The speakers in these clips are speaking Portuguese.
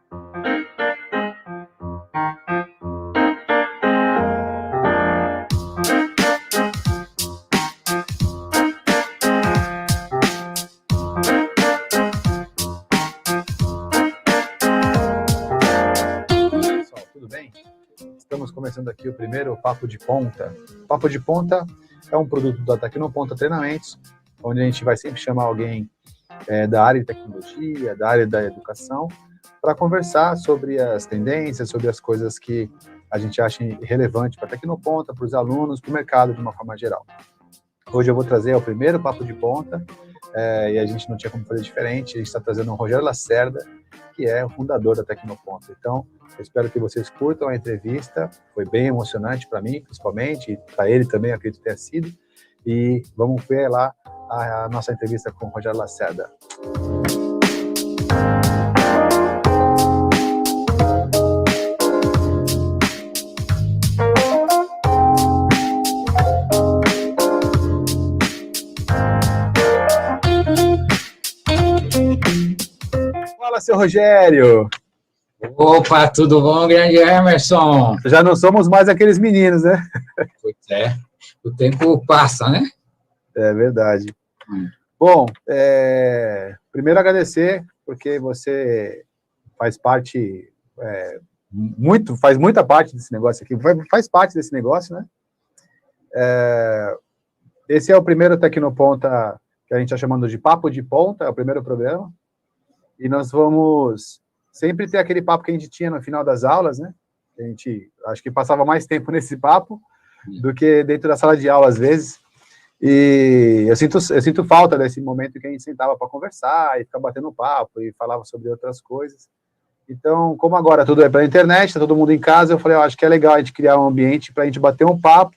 Pessoal, tudo bem? Estamos começando aqui o primeiro Papo de Ponta. Papo de Ponta é um produto da Tecnoponta Treinamentos, onde a gente vai sempre chamar alguém da área de tecnologia, da área da educação, para conversar sobre as tendências, sobre as coisas que a gente acha relevante para a Tecnoponta, para os alunos, para o mercado de uma forma geral. Hoje eu vou trazer o primeiro Papo de Ponta, e a gente não tinha como fazer diferente, a gente está trazendo o Rogério Lacerda, que é o fundador da Tecnoponta. Então, eu espero que vocês curtam a entrevista, foi bem emocionante para mim, principalmente, e para ele também, acredito que tenha sido, e vamos ver lá a nossa entrevista com o Rogério Lacerda. Fala, seu Rogério! Opa, tudo bom, grande Emerson? Já não somos mais aqueles meninos, né? Pois é, o tempo passa, né? É verdade. Bom, primeiro agradecer, porque você faz parte, faz muita parte desse negócio aqui, faz parte desse negócio, né? Esse é o primeiro Tecnoponta que a gente está chamando de Papo de Ponta, é o primeiro programa, e nós vamos sempre ter aquele papo que a gente tinha no final das aulas, né? A gente, acho que passava mais tempo nesse papo do que dentro da sala de aula, às vezes. E eu sinto falta desse momento que a gente sentava para conversar e ficar batendo papo e falava sobre outras coisas. Então, como agora tudo é pela internet, está todo mundo em casa, eu falei, acho que é legal a gente criar um ambiente para a gente bater um papo.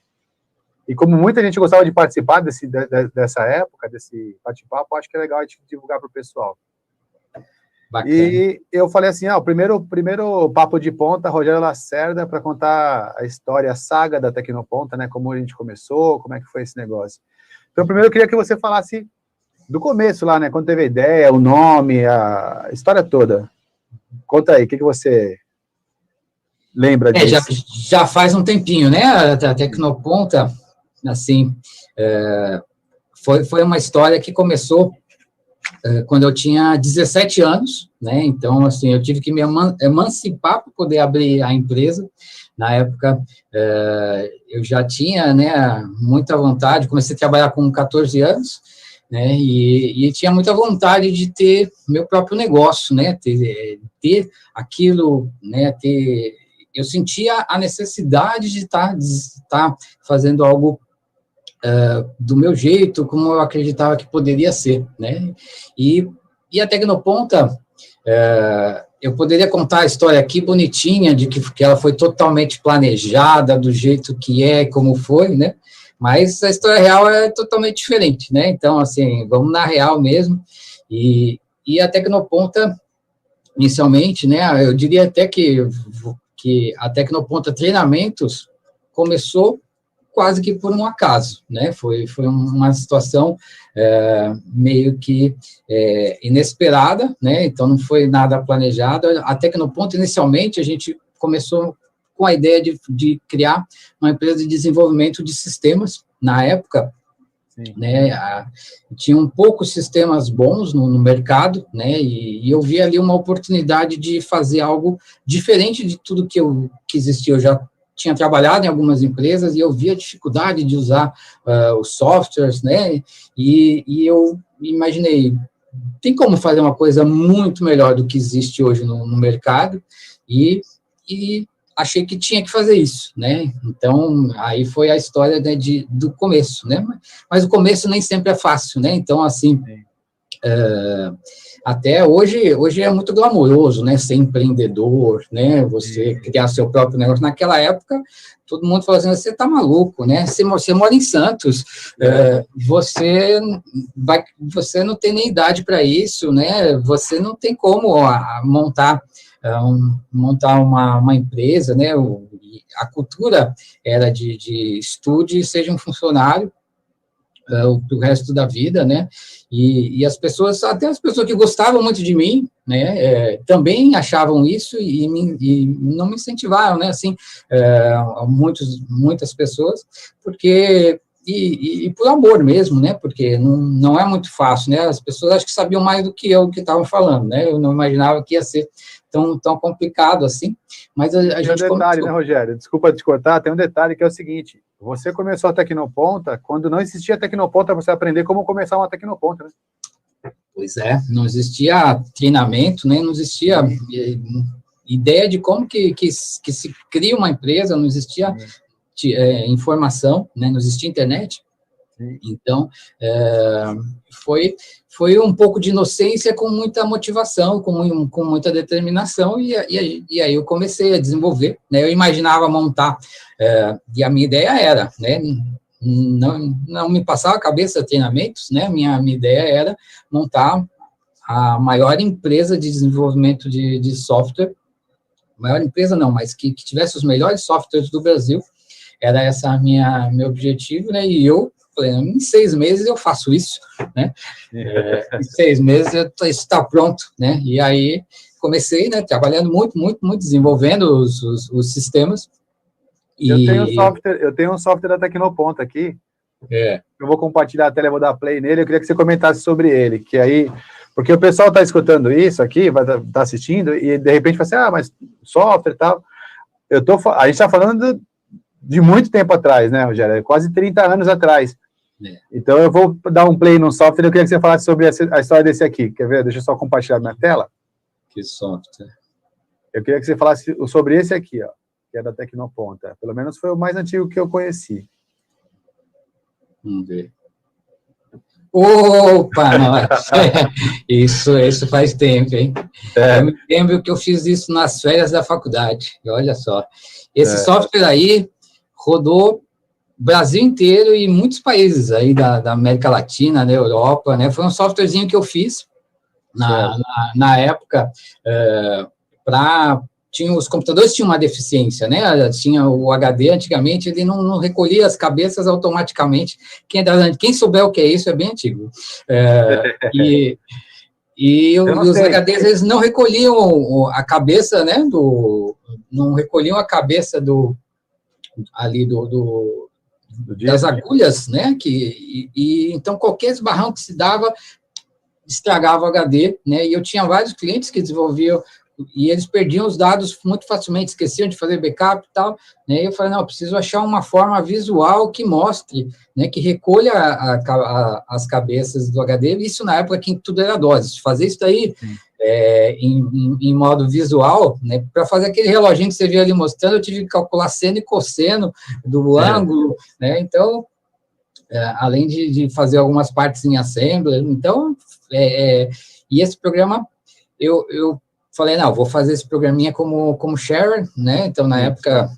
E como muita gente gostava de participar dessa época, desse bate-papo, acho que é legal a gente divulgar para o pessoal. Bacana. E eu falei assim, o primeiro Papo de Ponta, Rogério Lacerda, para contar a história, a saga da Tecnoponta, né, como a gente começou, como é que foi esse negócio. Então, primeiro eu queria que você falasse do começo lá, né, quando teve a ideia, o nome, a história toda. Conta aí, o que você lembra disso? Já faz um tempinho, né, a Tecnoponta, assim, foi uma história que começou quando eu tinha 17 anos, né, então, assim, eu tive que me emancipar para poder abrir a empresa. Na época, eu já tinha, né, muita vontade, comecei a trabalhar com 14 anos, né, e tinha muita vontade de ter meu próprio negócio, né, ter aquilo, né, eu sentia a necessidade de estar fazendo algo do meu jeito, como eu acreditava que poderia ser, né, e a Tecnoponta, eu poderia contar a história aqui bonitinha, de que ela foi totalmente planejada, do jeito que é, como foi, né, mas a história real é totalmente diferente, né, então, assim, vamos na real mesmo, e a Tecnoponta, inicialmente, né, eu diria até que a Tecnoponta Treinamentos começou quase que por um acaso, né, foi uma situação meio que inesperada, né, então não foi nada planejado. A Tecnoponta, inicialmente, a gente começou com a ideia de criar uma empresa de desenvolvimento de sistemas, na época, né, tinham poucos sistemas bons no mercado, né, e eu vi ali uma oportunidade de fazer algo diferente de tudo que existia. Eu já tinha trabalhado em algumas empresas e eu via a dificuldade de usar os softwares, né, e eu imaginei, tem como fazer uma coisa muito melhor do que existe hoje no mercado, e achei que tinha que fazer isso, né, então, aí foi a história, né, do começo, né, mas o começo nem sempre é fácil, né, então, assim, até hoje é muito glamouroso, né, ser empreendedor, né, você criar seu próprio negócio. Naquela época, todo mundo falava assim, você está maluco, né, você mora em Santos, você não tem nem idade para isso, né, você não tem como montar uma empresa, né, a cultura era de estude e seja um funcionário, o resto da vida, né? E as pessoas, até as pessoas que gostavam muito de mim, né, também achavam isso e não me incentivaram, né? Assim, muitas pessoas, porque e por amor mesmo, né? Porque não é muito fácil, né? As pessoas acho que sabiam mais do que eu que estavam falando, né? Eu não imaginava que ia ser tão complicado assim, mas a gente Tem um detalhe, começou. né, Rogério? Desculpa te cortar, tem um detalhe que é o seguinte, você começou a Tecnoponta, quando não existia Tecnoponta, você aprender como começar uma Tecnoponta, né? Pois é, não existia treinamento, né? Não existia ideia de como que se cria uma empresa, não existia informação, né? Não existia internet. Então, foi um pouco de inocência com muita motivação, com muita determinação, e aí eu comecei a desenvolver, né? Eu imaginava montar, e a minha ideia era, né? Não me passava a cabeça treinamentos, né? Minha ideia era montar a maior empresa de desenvolvimento de software, maior empresa não, mas que tivesse os melhores softwares do Brasil, era essa meu objetivo, né? E eu falei, em 6 meses eu faço isso, né? Em 6 meses isso está pronto, né? E aí comecei, né? Trabalhando muito, desenvolvendo os sistemas. Eu tenho um software da Tecnoponta aqui. Eu vou compartilhar a tela, vou dar play nele. Eu queria que você comentasse sobre ele, que aí, porque o pessoal está escutando isso aqui, vai estar assistindo e de repente vai assim, mas software e tal. A gente está falando de muito tempo atrás, né, Rogério? Quase 30 anos atrás. Então, eu vou dar um play no software, eu queria que você falasse sobre a história desse aqui. Quer ver? Deixa eu só compartilhar minha tela. Que software? Eu queria que você falasse sobre esse aqui, ó, que é da Tecnoponta. Pelo menos foi o mais antigo que eu conheci. Vamos ver. Opa, nossa. Isso faz tempo, hein? Eu me lembro que eu fiz isso nas férias da faculdade. Olha só. Esse software aí rodou o Brasil inteiro e muitos países aí da América Latina, da Europa, né? Foi um softwarezinho que eu fiz na época os computadores tinham uma deficiência, né? Tinha o HD, antigamente, ele não recolhia as cabeças automaticamente. Quem souber o que é isso, é bem antigo. E os HDs, eles não recolhiam a cabeça, né? Não recolhiam a cabeça das agulhas, né? Então, qualquer esbarrão que se dava, estragava o HD, né? E eu tinha vários clientes que desenvolviam e eles perdiam os dados muito facilmente, esqueciam de fazer backup e tal, né? E eu falei, não, eu preciso achar uma forma visual que mostre, né, que recolha as cabeças do HD, isso na época que tudo era doses. Fazer isso daí em modo visual, né, para fazer aquele reloginho que você viu ali mostrando, eu tive que calcular seno e cosseno do ângulo, né? Então, além de fazer algumas partes em Assembler, então, e esse programa, eu falei, não, vou fazer esse programinha como share, né? Então, na época,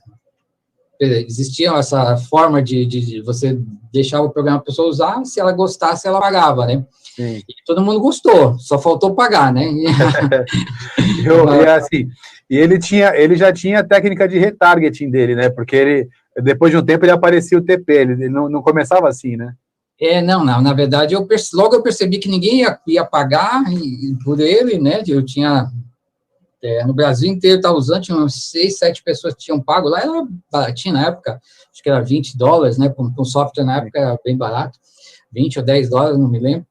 existia essa forma de você deixar o programa para a pessoa usar, se ela gostasse, ela pagava, né? Sim. E todo mundo gostou, só faltou pagar, né? Ele já tinha a técnica de retargeting dele, né? Porque depois de um tempo, ele aparecia o TP, ele não começava assim, né? Não, na verdade, logo eu percebi que ninguém ia pagar por ele, né? Eu tinha... no Brasil inteiro estava usando, tinha umas 6, 7 pessoas que tinham pago, lá era baratinho na época, acho que era $20, né, com software na época era bem barato, 20 ou 10 dólares, não me lembro,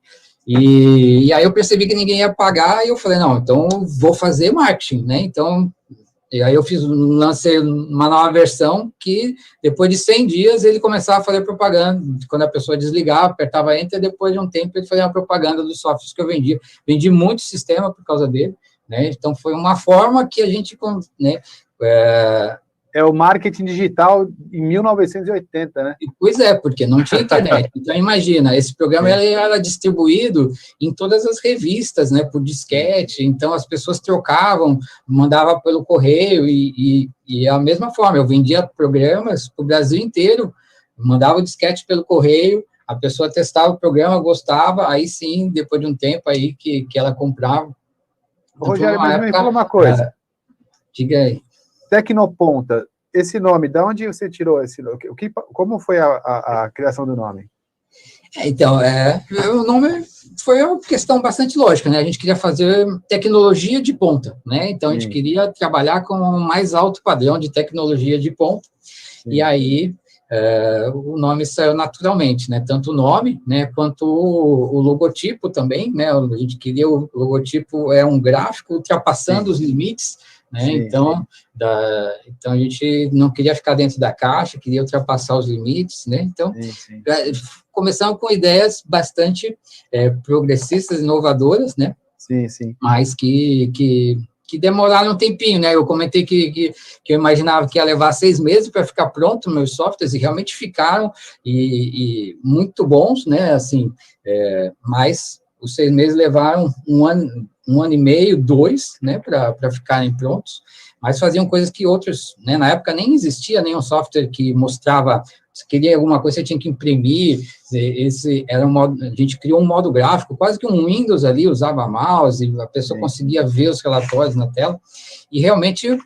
e aí eu percebi que ninguém ia pagar, e eu falei, não, então vou fazer marketing, né, então, e aí eu lancei uma nova versão que, depois de 100 dias, ele começava a fazer propaganda, quando a pessoa desligava, apertava Enter, depois de um tempo ele fazia uma propaganda dos softwares que eu vendi muito sistema por causa dele, né? Então, foi uma forma que a gente... Né, é o marketing digital em 1980, né? Pois porque não tinha internet. Então, imagina, esse programa era distribuído em todas as revistas, né, por disquete, então as pessoas trocavam, mandava pelo correio, e a mesma forma, eu vendia programas para o Brasil inteiro, mandava o disquete pelo correio, a pessoa testava o programa, gostava, aí sim, depois de um tempo aí que ela comprava. Rogério, mas me fala uma coisa. Diga aí. Tecnoponta, esse nome, de onde você tirou esse nome? Como foi a criação do nome? Então, o nome foi uma questão bastante lógica, né? A gente queria fazer tecnologia de ponta, né? Então, a gente queria trabalhar com o mais alto padrão de tecnologia de ponta, e aí o nome saiu naturalmente, né? Tanto o nome, né, quanto o logotipo também, né? A gente queria, o logotipo é um gráfico ultrapassando os limites, né? Então a gente não queria ficar dentro da caixa, queria ultrapassar os limites, né? Então, começamos com ideias bastante progressistas, inovadoras, né? Mas que demoraram um tempinho, né? Eu comentei que eu imaginava que ia levar 6 meses para ficar pronto meus softwares, e realmente ficaram, e muito bons, né? Assim, mas os 6 meses levaram um ano e meio, 2, né? Para ficarem prontos, mas faziam coisas que outros, né? Na época nem existia nenhum software que mostrava. Se queria alguma coisa, você tinha que imprimir. Esse era a gente criou um modo gráfico, quase que um Windows ali, usava mouse, e a pessoa conseguia ver os relatórios na tela, e realmente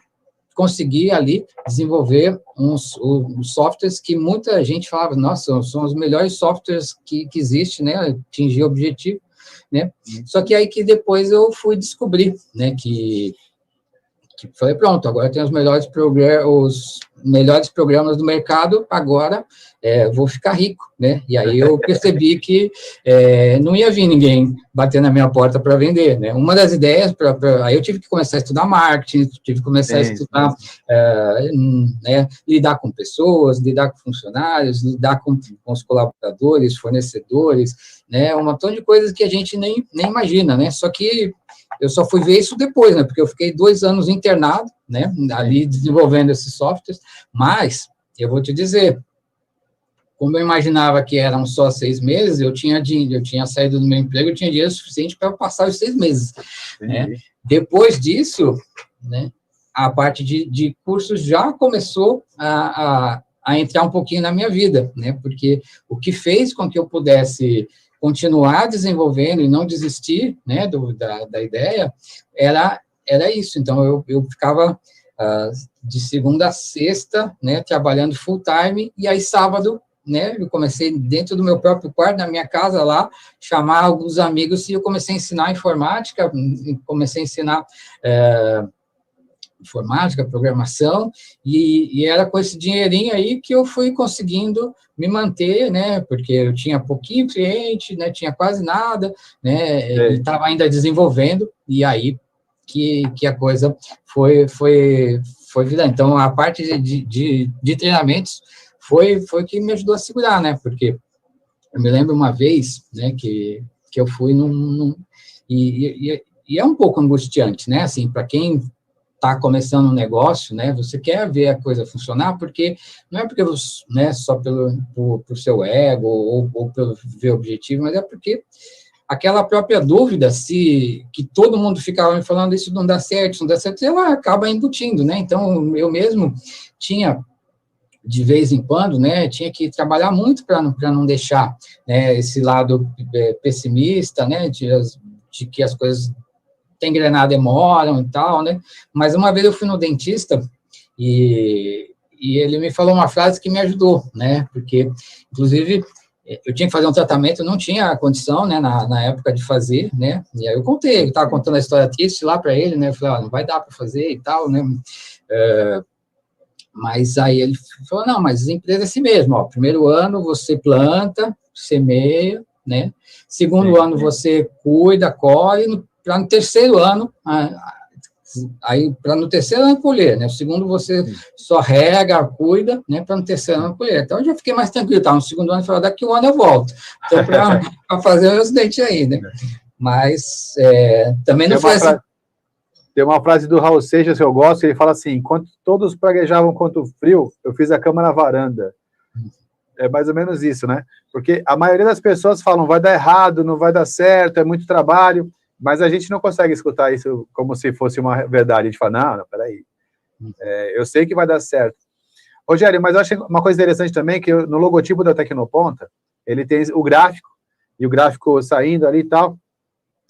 conseguia ali desenvolver uns softwares que muita gente falava, nossa, são os melhores softwares que existe, né, atingir o objetivo, né, só que aí que depois eu fui descobrir, né, que falei, pronto, agora tem os melhores programas do mercado, agora vou ficar rico, né? E aí eu percebi que não ia vir ninguém bater na minha porta para vender, né? Uma das ideias, aí eu tive que começar a estudar marketing, tive que começar a estudar, né, lidar com pessoas, lidar com funcionários, lidar com os colaboradores, fornecedores, né? Um montão de coisas que a gente nem imagina, né? Só que eu só fui ver isso depois, né? Porque eu fiquei 2 anos internado, né? Ali desenvolvendo esses softwares. Mas eu vou te dizer, como eu imaginava que eram só 6 meses, eu tinha saído do meu emprego, eu tinha dinheiro suficiente para passar os 6 meses. Né? Depois disso, né? A parte de cursos já começou a entrar um pouquinho na minha vida, né? Porque o que fez com que eu pudesse continuar desenvolvendo e não desistir, né, da ideia, era isso. Então, eu ficava de segunda a sexta, né, trabalhando full time, e aí sábado, né, eu comecei dentro do meu próprio quarto, na minha casa lá, chamar alguns amigos, e eu comecei a ensinar informática, comecei a ensinar informática, programação, e era com esse dinheirinho aí que eu fui conseguindo me manter, né, porque eu tinha pouquinho cliente, né, tinha quase nada, né, e estava ainda desenvolvendo, e aí que a coisa foi virando. Então, a parte de treinamentos foi que me ajudou a segurar, né, porque eu me lembro uma vez, né, que eu fui e é um pouco angustiante, né, assim, para quem está começando um negócio, né, você quer ver a coisa funcionar, porque não é porque você, né, só pelo seu ego ou pelo ver objetivo, mas é porque aquela própria dúvida, que todo mundo ficava me falando, isso não dá certo, ela acaba embutindo, né, então eu mesmo tinha, de vez em quando, né, tinha que trabalhar muito para não deixar, né, esse lado pessimista, né, de que as coisas tem engrenar, demoram e tal, né? Mas uma vez eu fui no dentista e ele me falou uma frase que me ajudou, né? Porque, inclusive, eu tinha que fazer um tratamento, não tinha condição, né, na época de fazer, né? E aí eu contei, eu estava contando a história triste lá para ele, né? Eu falei, não vai dar para fazer e tal, né? Mas aí ele falou, não, mas a empresa é assim mesmo, ó. Primeiro ano você planta, semeia, né? Segundo ano você cuida, colhe, para no terceiro ano, aí para no terceiro ano colher, né? O segundo você só rega, cuida, né? Para no terceiro ano colher. Então eu já fiquei mais tranquilo, tá? No segundo ano eu falei, daqui um ano eu volto. Então para fazer os dentes aí, né? Mas também não foi assim. Tem uma frase do Raul Seixas que eu gosto, que ele fala assim, enquanto todos praguejavam contra o frio, eu fiz a cama na varanda. É mais ou menos isso, né? Porque a maioria das pessoas falam, vai dar errado, não vai dar certo, é muito trabalho, mas a gente não consegue escutar isso como se fosse uma verdade. A gente fala, não, peraí, eu sei que vai dar certo. Rogério, mas eu acho uma coisa interessante também, que no logotipo da Tecnoponta, ele tem o gráfico, e o gráfico saindo ali e tal,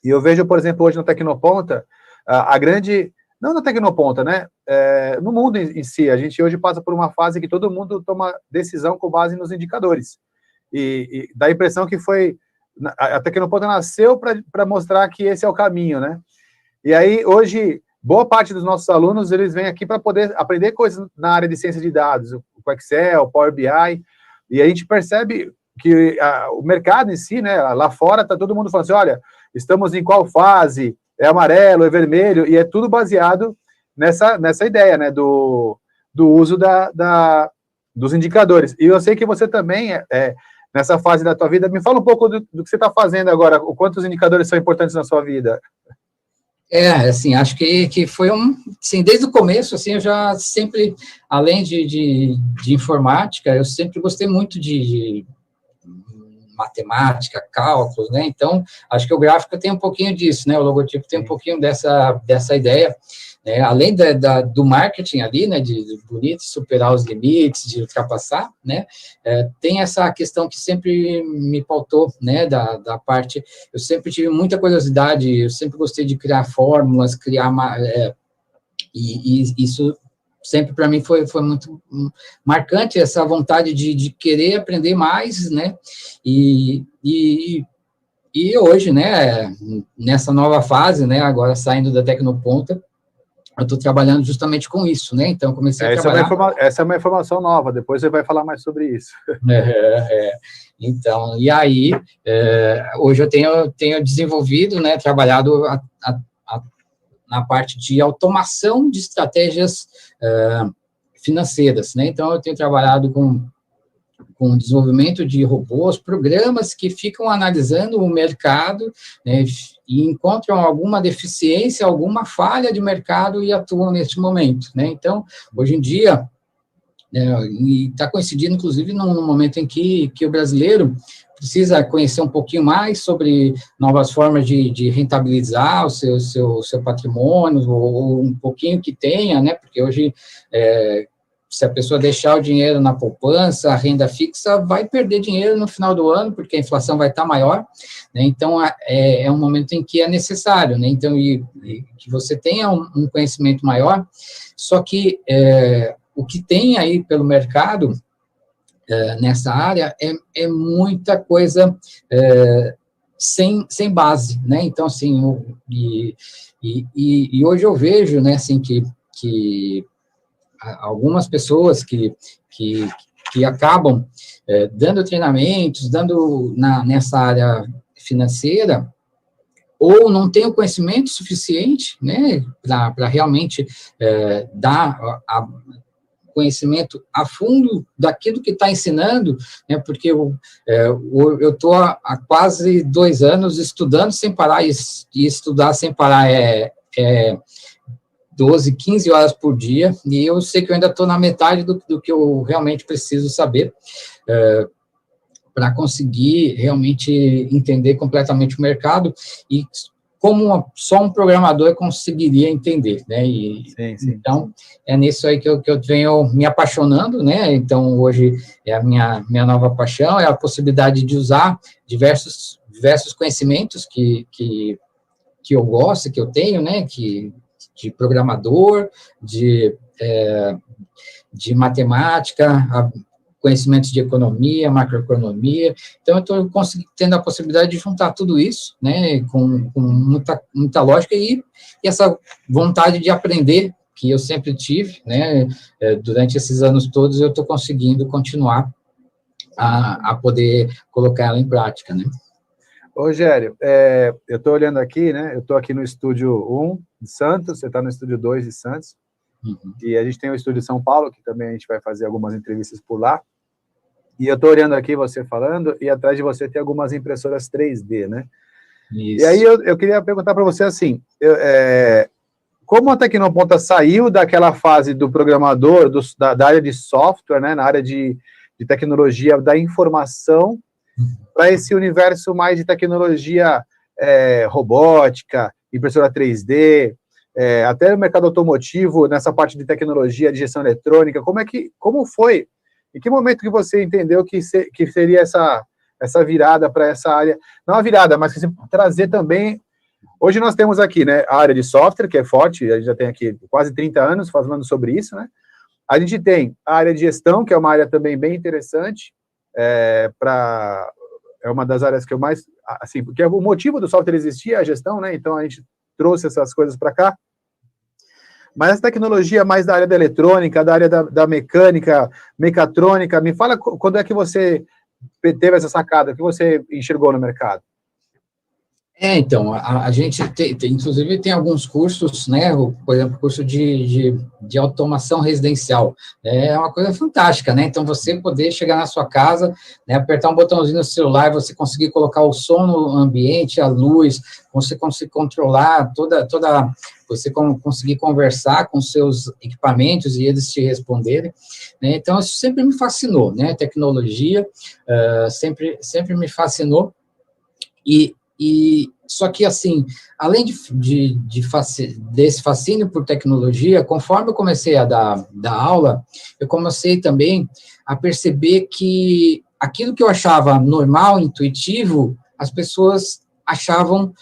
e eu vejo, por exemplo, hoje na Tecnoponta, a grande, não na Tecnoponta, né, no mundo em si, a gente hoje passa por uma fase que todo mundo toma decisão com base nos indicadores. e dá a impressão que a Tecnoponta nasceu para mostrar que esse é o caminho, né? E aí, hoje, boa parte dos nossos alunos, eles vêm aqui para poder aprender coisas na área de ciência de dados, o Excel, o Power BI, e a gente percebe que o mercado em si, né, lá fora, está todo mundo falando assim, olha, estamos em qual fase, é amarelo, é vermelho, e é tudo baseado nessa ideia, né, do uso dos indicadores. E eu sei que você também, nessa fase da tua vida, me fala um pouco do que você está fazendo agora, o quanto os indicadores são importantes na sua vida. Assim, acho que foi assim, desde o começo, assim, eu já sempre, além de informática, eu sempre gostei muito de matemática, cálculos, né, então, acho que o gráfico tem um pouquinho disso, né, o logotipo tem um pouquinho dessa ideia, né, além do marketing ali, né, de bonito, superar os limites, de ultrapassar, né, tem essa questão que sempre me pautou, né, da parte, eu sempre tive muita curiosidade, eu sempre gostei de criar fórmulas, e isso sempre para mim foi muito marcante, essa vontade de querer aprender mais, né, e hoje, né, nessa nova fase, né, agora saindo da Tecnoponta, eu estou trabalhando justamente com isso, né, então comecei a trabalhar... Essa é uma informação nova, depois você vai falar mais sobre isso. Então, e aí, hoje eu tenho desenvolvido, né, trabalhado na parte de automação de estratégias financeiras, né? Então, eu tenho trabalhado com desenvolvimento de robôs, programas que ficam analisando o mercado, né, e encontram alguma deficiência, alguma falha de mercado e atuam neste momento, né? Então, hoje em dia, e está coincidindo, inclusive, num momento em que o brasileiro precisa conhecer um pouquinho mais sobre novas formas de rentabilizar o seu patrimônio, ou um pouquinho que tenha, né, porque hoje, se a pessoa deixar o dinheiro na poupança, a renda fixa, vai perder dinheiro no final do ano, porque a inflação vai estar maior, né, então, é um momento em que é necessário, né, então, que você tenha um conhecimento maior, só que o que tem aí pelo mercado, nessa área, é muita coisa sem base, né, então, assim, e hoje eu vejo, né, assim, que algumas pessoas que acabam dando treinamentos, nessa área financeira, ou não tem o conhecimento suficiente, né, para realmente dar conhecimento a fundo daquilo que está ensinando, né, porque eu estou há quase 2 anos estudando sem parar, e estudar sem parar 12, 15 horas por dia, e eu sei que eu ainda estou na metade do que eu realmente preciso saber, para conseguir realmente entender completamente o mercado, e como só um programador conseguiria entender, né, sim. Então, é nisso aí que eu venho me apaixonando, né, então, hoje, a minha nova paixão é a possibilidade de usar diversos conhecimentos que eu gosto, que eu tenho, né, de programador, de matemática, conhecimentos de economia, macroeconomia, então eu estou tendo a possibilidade de juntar tudo isso, né, com muita lógica, e essa vontade de aprender que eu sempre tive, né, durante esses anos todos, eu estou conseguindo continuar a poder colocar ela em prática, né. Rogério, eu estou olhando aqui, né, eu estou aqui no estúdio 1 de Santos, você está no estúdio 2 de Santos, e a gente tem o estúdio São Paulo, que também a gente vai fazer algumas entrevistas por lá, e eu estou olhando aqui você falando, e atrás de você tem algumas impressoras 3D, né? Isso. E aí eu queria perguntar para você assim, como a Tecnoponta saiu daquela fase do programador, da área de software, né, na área de tecnologia da informação, para esse universo mais de tecnologia robótica, impressora 3D, até o mercado automotivo, nessa parte de tecnologia de gestão eletrônica, como foi? Em que momento que você entendeu que seria essa virada para essa área? Não a virada, mas que você trazer também... Hoje nós temos aqui, né, a área de software, que é forte, a gente já tem aqui quase 30 anos falando sobre isso, né? A gente tem a área de gestão, que é uma área também bem interessante, é uma das áreas que eu mais, assim, porque o motivo do software existir é a gestão, né? Então a gente trouxe essas coisas para cá. Mas essa tecnologia mais da área da eletrônica, da área da mecânica, mecatrônica, me fala quando é que você teve essa sacada, o que você enxergou no mercado? Então, a gente inclusive tem alguns cursos, né, por exemplo, curso de automação residencial, é uma coisa fantástica, né, então você poder chegar na sua casa, né, apertar um botãozinho no celular, você conseguir colocar o som no ambiente, a luz, você conseguir controlar você conseguir conversar com seus equipamentos e eles te responderem, né, então isso sempre me fascinou, né, tecnologia, sempre me fascinou, e só que, assim, além desse fascínio por tecnologia, conforme eu comecei a dar aula, eu comecei também a perceber que aquilo que eu achava normal, intuitivo, as pessoas achavam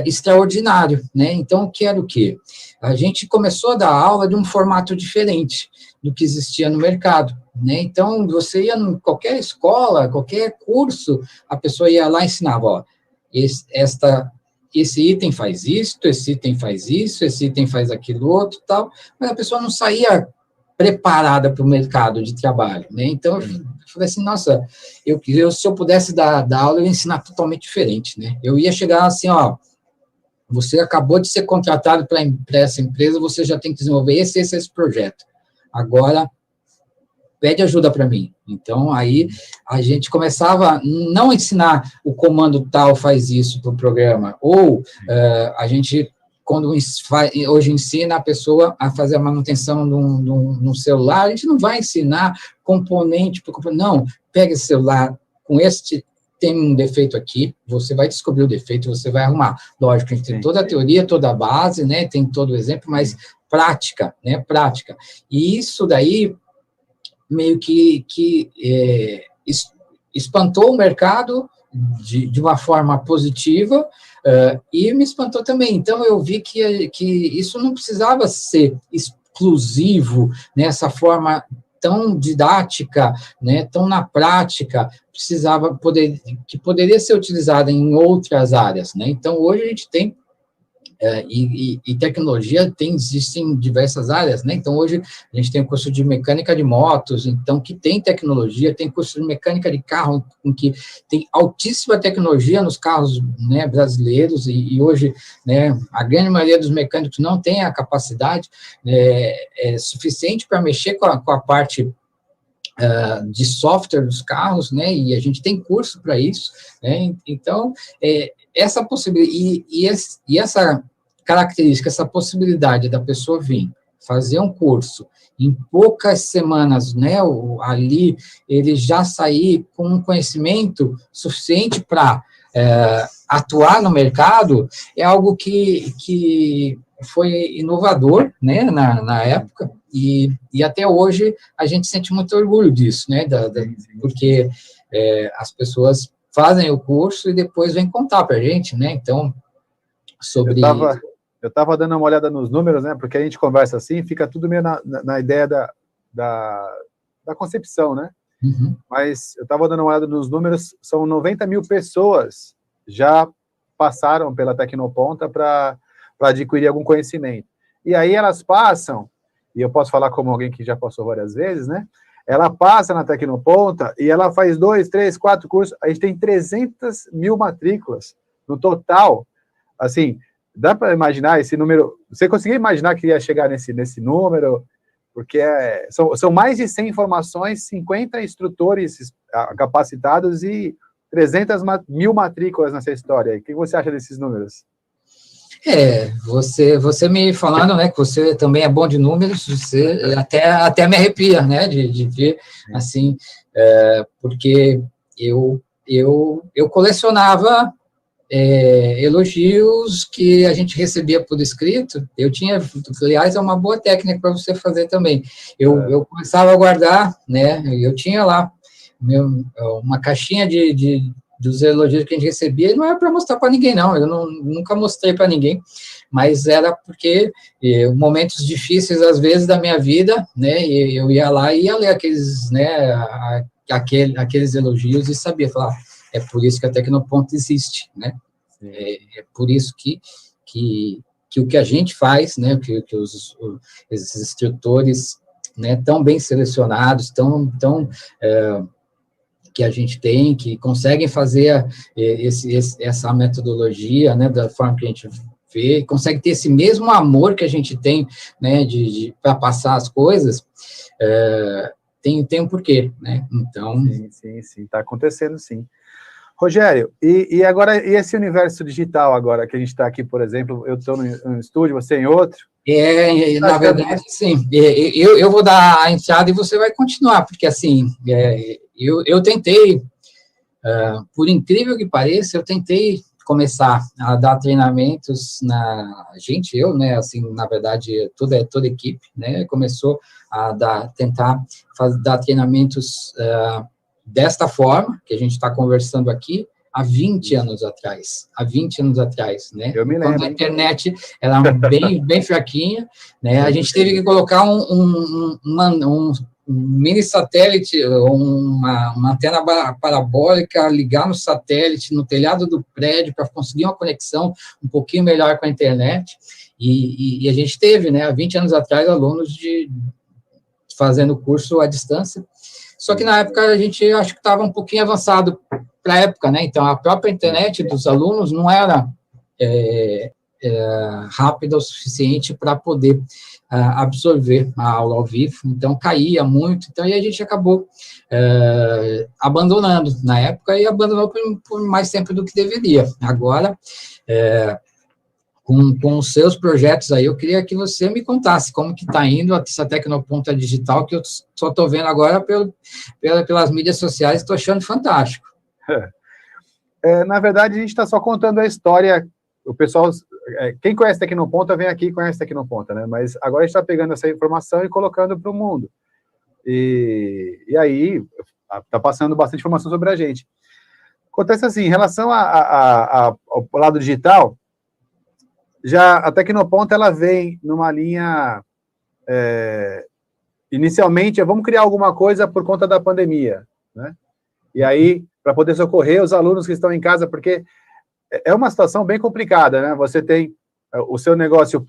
extraordinário, né? Então, que era o quê? A gente começou a dar aula de um formato diferente do que existia no mercado, né? Então, você ia em qualquer escola, qualquer curso, a pessoa ia lá e ensinava, ó, esse item faz isso, esse item faz isso, esse item faz aquilo outro, tal, mas a pessoa não saía preparada para o mercado de trabalho, né? Então, eu falei assim, nossa, se eu pudesse dar aula, eu ia ensinar totalmente diferente, né? Eu ia chegar assim, ó, você acabou de ser contratado para essa empresa, você já tem que desenvolver esse projeto. Agora, pede ajuda para mim. Então, aí a gente começava não a ensinar o comando tal faz isso para o programa, ou a gente, quando hoje ensina a pessoa a fazer a manutenção no celular, a gente não vai ensinar componente por componente, não, pega esse celular com tem um defeito aqui, você vai descobrir o defeito, você vai arrumar. Lógico, a gente tem toda a teoria, toda a base, né, tem todo o exemplo, mas prática, né, prática. E isso daí meio que espantou o mercado de uma forma positiva, e me espantou também. Então, eu vi que isso não precisava ser exclusivo nessa forma tão didática, né, tão na prática, poderia ser utilizada em outras áreas, né? Então, hoje a gente tem e tecnologia existe em diversas áreas, né? Então, hoje, a gente tem o curso de mecânica de motos, então, que tem tecnologia, tem curso de mecânica de carro, em que tem altíssima tecnologia nos carros, né, brasileiros, e hoje, né, a grande maioria dos mecânicos não tem a capacidade suficiente para mexer com a parte de software dos carros, né, e a gente tem curso para isso, né, então, essa possibilidade, e essa característica, essa possibilidade da pessoa vir fazer um curso em poucas semanas, né, ali, ele já sair com um conhecimento suficiente para atuar no mercado, é algo que foi inovador, né, na época, e até hoje a gente sente muito orgulho disso, né, porque as pessoas fazem o curso e depois vêm contar para a gente, né, então, sobre... Eu estava dando uma olhada nos números, né, porque a gente conversa assim, fica tudo meio na ideia da concepção, né, mas eu estava dando uma olhada nos números, são 90 mil pessoas já passaram pela Tecnoponta para adquirir algum conhecimento. E aí elas passam, e eu posso falar como alguém que já passou várias vezes, né? Ela passa na Tecnoponta e ela faz 2, 3, 4 cursos, a gente tem 300 mil matrículas no total. Assim, dá para imaginar esse número? Você conseguia imaginar que ia chegar nesse número? Porque são mais de 100 formações, 50 instrutores capacitados e 300 mil matrículas nessa história. O que você acha desses números? Você me falando, né, que você também é bom de números, você até me arrepia, né, de ver, assim, porque eu colecionava elogios que a gente recebia por escrito. Aliás, é uma boa técnica para você fazer também. Eu começava a guardar, né, eu tinha lá uma caixinha dos elogios que a gente recebia, e não era para mostrar para ninguém, não, eu nunca mostrei para ninguém, mas era porque momentos difíceis, às vezes, da minha vida, né, eu ia lá e ia ler aqueles, né, aqueles elogios e sabia falar, é por isso que a Tecnoponto existe, né? É por isso que o que a gente faz, né, que esses instrutores, né, tão bem selecionados, que a gente tem, que conseguem fazer essa metodologia, né, da forma que a gente vê, consegue ter esse mesmo amor que a gente tem, né, para passar as coisas, tem um porquê, né, então... Sim, está acontecendo, sim. Rogério, e agora, e esse universo digital agora, que a gente está aqui, por exemplo, eu estou num estúdio, você em outro? Na verdade, sim, eu vou dar a entrada e você vai continuar, porque, assim, eu tentei, por incrível que pareça, eu tentei começar a dar treinamentos eu, né, assim, na verdade, toda a equipe, né, começou a tentar dar treinamentos desta forma, que a gente está conversando aqui, há 20 anos atrás, né? Eu me Quando lembro. a internet era bem fraquinha, né? A gente teve que colocar um mini satélite, uma antena parabólica, ligar no satélite, no telhado do prédio, para conseguir uma conexão um pouquinho melhor com a internet, e a gente teve, né, há 20 anos atrás, alunos fazendo curso à distância. Só que na época a gente acho que estava um pouquinho avançado para a época, né? Então a própria internet dos alunos não era rápida o suficiente para poder absorver a aula ao vivo, então caía muito, então aí a gente acabou abandonando na época e abandonou por mais tempo do que deveria. Agora, com os seus projetos aí, eu queria que você me contasse como que está indo essa Tecnoponta digital, que eu só estou vendo agora pelas mídias sociais, estou achando fantástico. Na verdade, a gente está só contando a história, o pessoal, quem conhece Tecnoponta, vem aqui e conhece Tecnoponta, né? Mas agora a gente está pegando essa informação e colocando para o mundo. E aí, está passando bastante informação sobre a gente. Acontece assim, em relação ao lado digital, já a Tecnoponta, ela vem numa linha, inicialmente, vamos criar alguma coisa por conta da pandemia, né? E aí, para poder socorrer os alunos que estão em casa, porque é uma situação bem complicada, né? Você tem o seu negócio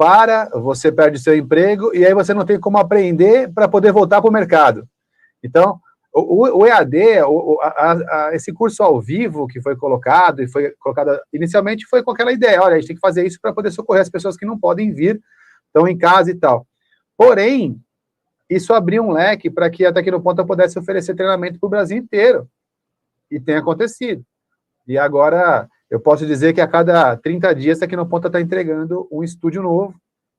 você perde o seu emprego, e aí você não tem como aprender para poder voltar para o mercado. Então, o EAD, esse curso ao vivo que foi colocado, inicialmente foi com aquela ideia, olha, a gente tem que fazer isso para poder socorrer as pessoas que não podem vir, estão em casa e tal. Porém, isso abriu um leque para que a Tecnoponta pudesse oferecer treinamento para o Brasil inteiro, e tem acontecido. E agora, eu posso dizer que a cada 30 dias a Tecnoponta está entregando um estúdio novo,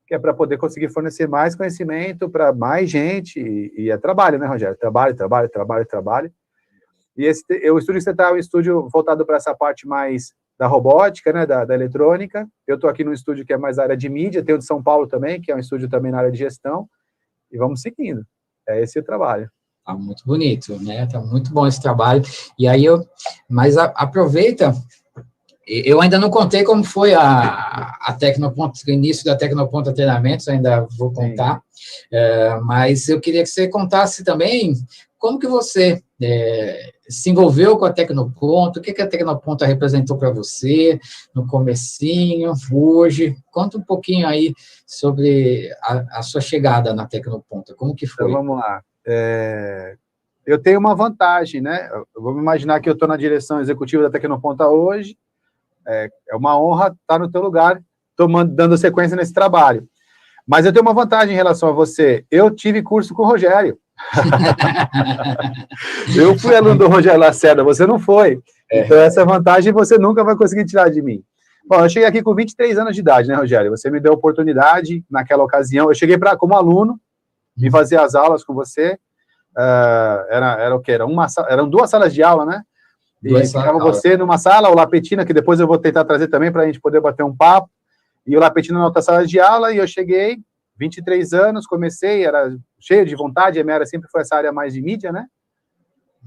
que é para poder conseguir fornecer mais conhecimento para mais gente, e é trabalho, né, Rogério? Trabalho. E o estúdio que você está é um estúdio voltado para essa parte mais da robótica, né, da eletrônica. Eu estou aqui num estúdio que é mais da área de mídia, tem o de São Paulo também, que é um estúdio também na área de gestão, e vamos seguindo. É esse o trabalho. Tá muito bonito, né? Tá muito bom esse trabalho. E aí aproveita. Eu ainda não contei como foi a Tecnoponta, o início da Tecnoponta Treinamentos, ainda vou contar, mas eu queria que você contasse também como que você se envolveu com a Tecnoponta, o que a Tecnoponta representou para você no comecinho, hoje. Conta um pouquinho aí sobre a sua chegada na Tecnoponta, como que foi? Então, vamos lá. Eu tenho uma vantagem, né? Vamos imaginar que eu estou na direção executiva da Tecnoponta hoje. É uma honra estar no teu lugar, dando sequência nesse trabalho. Mas eu tenho uma vantagem em relação a você. Eu tive curso com o Rogério. Eu fui aluno do Rogério Lacerda, você não foi. Então, essa vantagem você nunca vai conseguir tirar de mim. Bom, eu cheguei aqui com 23 anos de idade, né, Rogério? Você me deu a oportunidade, naquela ocasião. Eu cheguei como aluno, vim fazer as aulas com você. Era o quê? Eram 2 salas de aula, né? E ficava você numa sala, o Lapetina, que depois eu vou tentar trazer também para a gente poder bater um papo, e o Lapetina na outra sala de aula, e eu cheguei, 23 anos, comecei, era cheio de vontade, a minha área sempre foi essa área mais de mídia, né?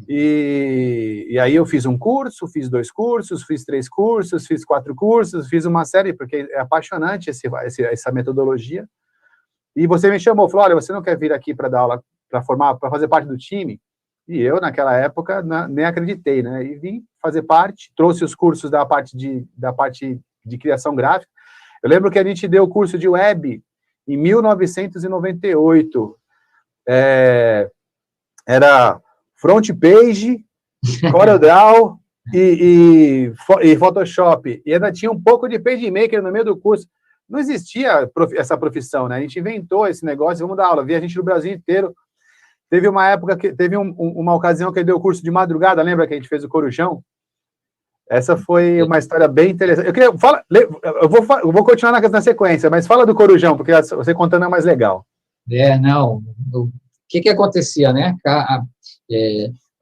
E aí eu fiz um curso, fiz 2 cursos, fiz 3 cursos, fiz 4 cursos, fiz uma série, porque é apaixonante essa metodologia. E você me chamou, falou, olha, você não quer vir aqui para dar aula, para fazer parte do time? E eu, naquela época, nem acreditei, né? E vim fazer parte, trouxe os cursos da parte de criação gráfica. Eu lembro que a gente deu o curso de web em 1998. Era front page, CorelDRAW e Photoshop. E ainda tinha um pouco de PageMaker no meio do curso. Não existia essa profissão, né? A gente inventou esse negócio, vamos dar aula, vi a gente no Brasil inteiro. Teve uma época, teve uma ocasião que ele deu o curso de madrugada, lembra que a gente fez o Corujão? Essa foi uma história bem interessante. Eu vou continuar na sequência, mas fala do Corujão, porque você contando é mais legal. Não, o que acontecia, né?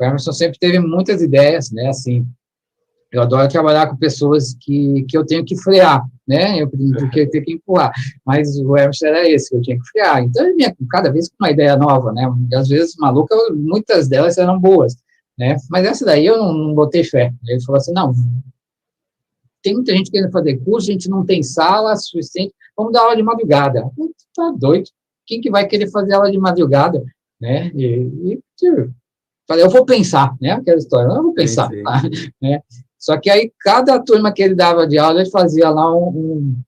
O Emerson sempre teve muitas ideias, né? Assim, eu adoro trabalhar com pessoas que eu tenho que frear, né? Eu tenho que empurrar. Mas o Emerson era esse, que eu tinha que frear. Então, ele vinha cada vez com uma ideia nova, né? E, às vezes, maluca, muitas delas eram boas, né? Mas essa daí eu não botei fé. Ele falou assim, não, tem muita gente querendo fazer curso, a gente não tem sala suficiente, vamos dar aula de madrugada. Tá doido. Quem que vai querer fazer aula de madrugada, né? Falei, eu vou pensar, né? Aquela história, eu vou pensar, sim. Tá? Né? Só que aí, cada turma que ele dava de aula, ele fazia lá um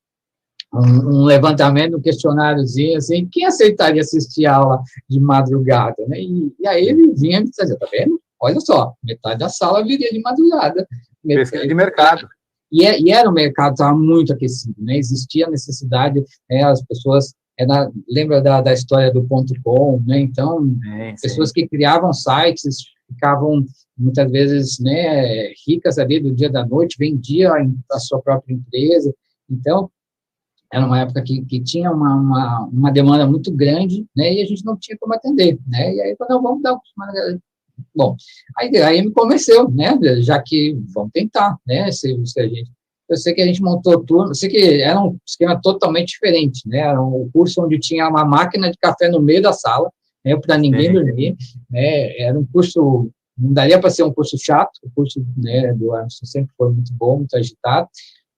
levantamento, um questionáriozinho, assim, quem aceitaria assistir a aula de madrugada, né? E aí ele vinha e me dizia, tá vendo? Olha só, metade da sala viria de madrugada. Pesquisa de mercado. E era o mercado, estava muito aquecido, né? Existia a necessidade, as pessoas... lembra da história do .com, né? Então, pessoas que criavam sites, ficavam, muitas vezes, né, ricas ali do dia da noite, vendia a sua própria empresa. Então, era uma época que tinha uma demanda muito grande, né, e a gente não tinha como atender, né, e aí, quando vamos dar bom, aí me convenceu, né, já que vamos tentar, né, eu sei que a gente montou turma, eu sei que era um esquema totalmente diferente, né, era um curso onde tinha uma máquina de café no meio da sala, né, para ninguém dormir, né, era um curso, não daria para ser um curso chato, o curso, né, do Emerson sempre foi muito bom, muito agitado,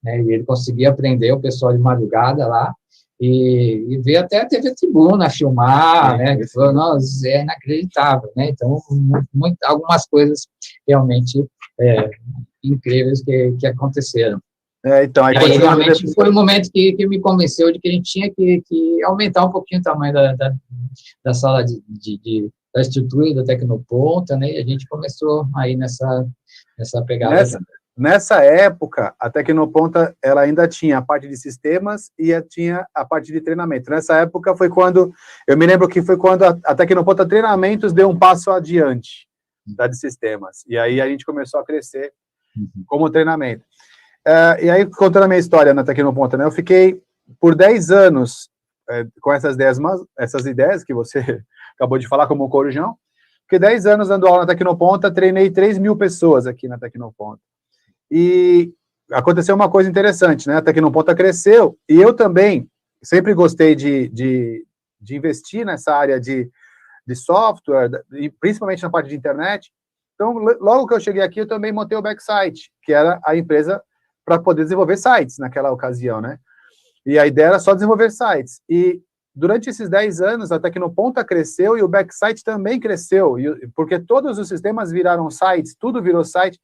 né, e ele conseguia aprender o pessoal de madrugada lá, e ver até a TV Tribuna filmar, né, que falou, nossa, é inacreditável, né, então, algumas coisas realmente incríveis que aconteceram. Então, aí realmente foi o momento que me convenceu de que a gente tinha que aumentar um pouquinho o tamanho da sala da estrutura da Tecnoponta, né, e a gente começou aí nessa pegada. Nessa época, a Tecnoponta, ela ainda tinha a parte de sistemas e tinha a parte de treinamento. Nessa época foi quando, eu me lembro que foi quando a Tecnoponta Treinamentos deu um passo adiante da de sistemas. E aí a gente começou a crescer como treinamento. E aí, contando a minha história na Tecnoponta, né, eu fiquei por 10 anos com essas ideias que você acabou de falar, como o Corujão. Fiquei 10 anos dando aula na Tecnoponta, treinei 3.000 pessoas aqui na Tecnoponta. E aconteceu uma coisa interessante, né? A Tecnoponta cresceu, e eu também sempre gostei de investir nessa área de software, e principalmente na parte de internet. Então, logo que eu cheguei aqui, eu também montei o Backsite, que era a empresa para poder desenvolver sites naquela ocasião, né? E a ideia era só desenvolver sites. E durante esses 10 anos, a Tecnoponta cresceu e o Backsite também cresceu, porque todos os sistemas viraram sites, tudo virou site,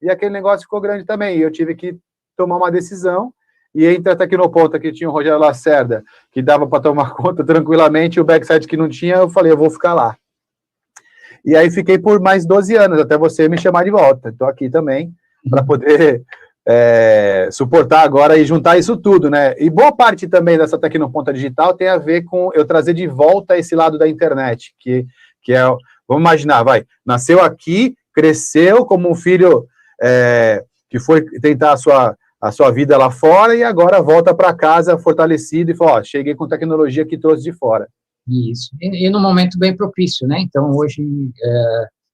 e aquele negócio ficou grande também. E eu tive que tomar uma decisão, e entre a Tecnoponta, que tinha o Rogério Lacerda, que dava para tomar conta tranquilamente, e o Backsite que não tinha, eu falei, eu vou ficar lá. E aí fiquei por mais 12 anos, até você me chamar de volta. Estou aqui também, para poder suportar agora e juntar isso tudo, né? E boa parte também dessa Tecnoponta Digital tem a ver com eu trazer de volta esse lado da internet, que é, vamos imaginar, nasceu aqui, cresceu como um filho que foi tentar a sua vida lá fora e agora volta para casa fortalecido e falou, cheguei com tecnologia que trouxe de fora. Isso, e num momento bem propício, né? Então, hoje,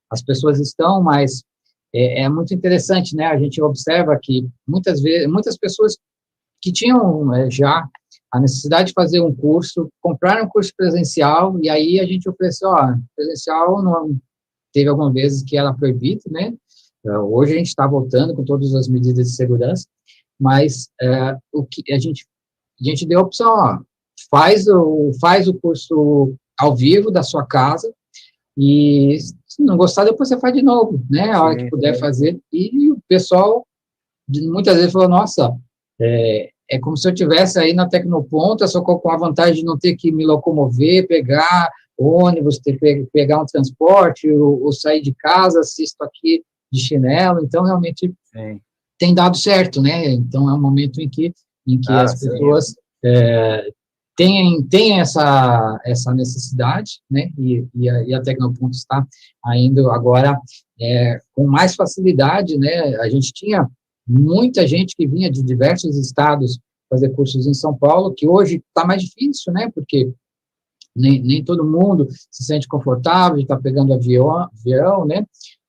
as pessoas estão mais... É muito interessante, né? A gente observa que, muitas vezes, muitas pessoas que tinham já a necessidade de fazer um curso, compraram um curso presencial, e aí a gente ofereceu, presencial não, teve algumas vezes que era proibido, né? Hoje a gente está voltando com todas as medidas de segurança, mas o que a gente deu a opção, faz o curso ao vivo da sua casa, e se não gostar, depois você faz de novo, né? A hora que puder fazer. E o pessoal muitas vezes falou, nossa, é como se eu estivesse aí na Tecnoponta, só com a vantagem de não ter que me locomover, pegar ônibus, pegar um transporte, ou sair de casa, assisto aqui de chinelo. Então, realmente, tem dado certo, né? Então, é um momento em que as pessoas têm essa necessidade, né? E a Tecnoponto está ainda agora com mais facilidade, né? A gente tinha muita gente que vinha de diversos estados fazer cursos em São Paulo, que hoje está mais difícil, né? Porque nem todo mundo se sente confortável de estar pegando avião, né?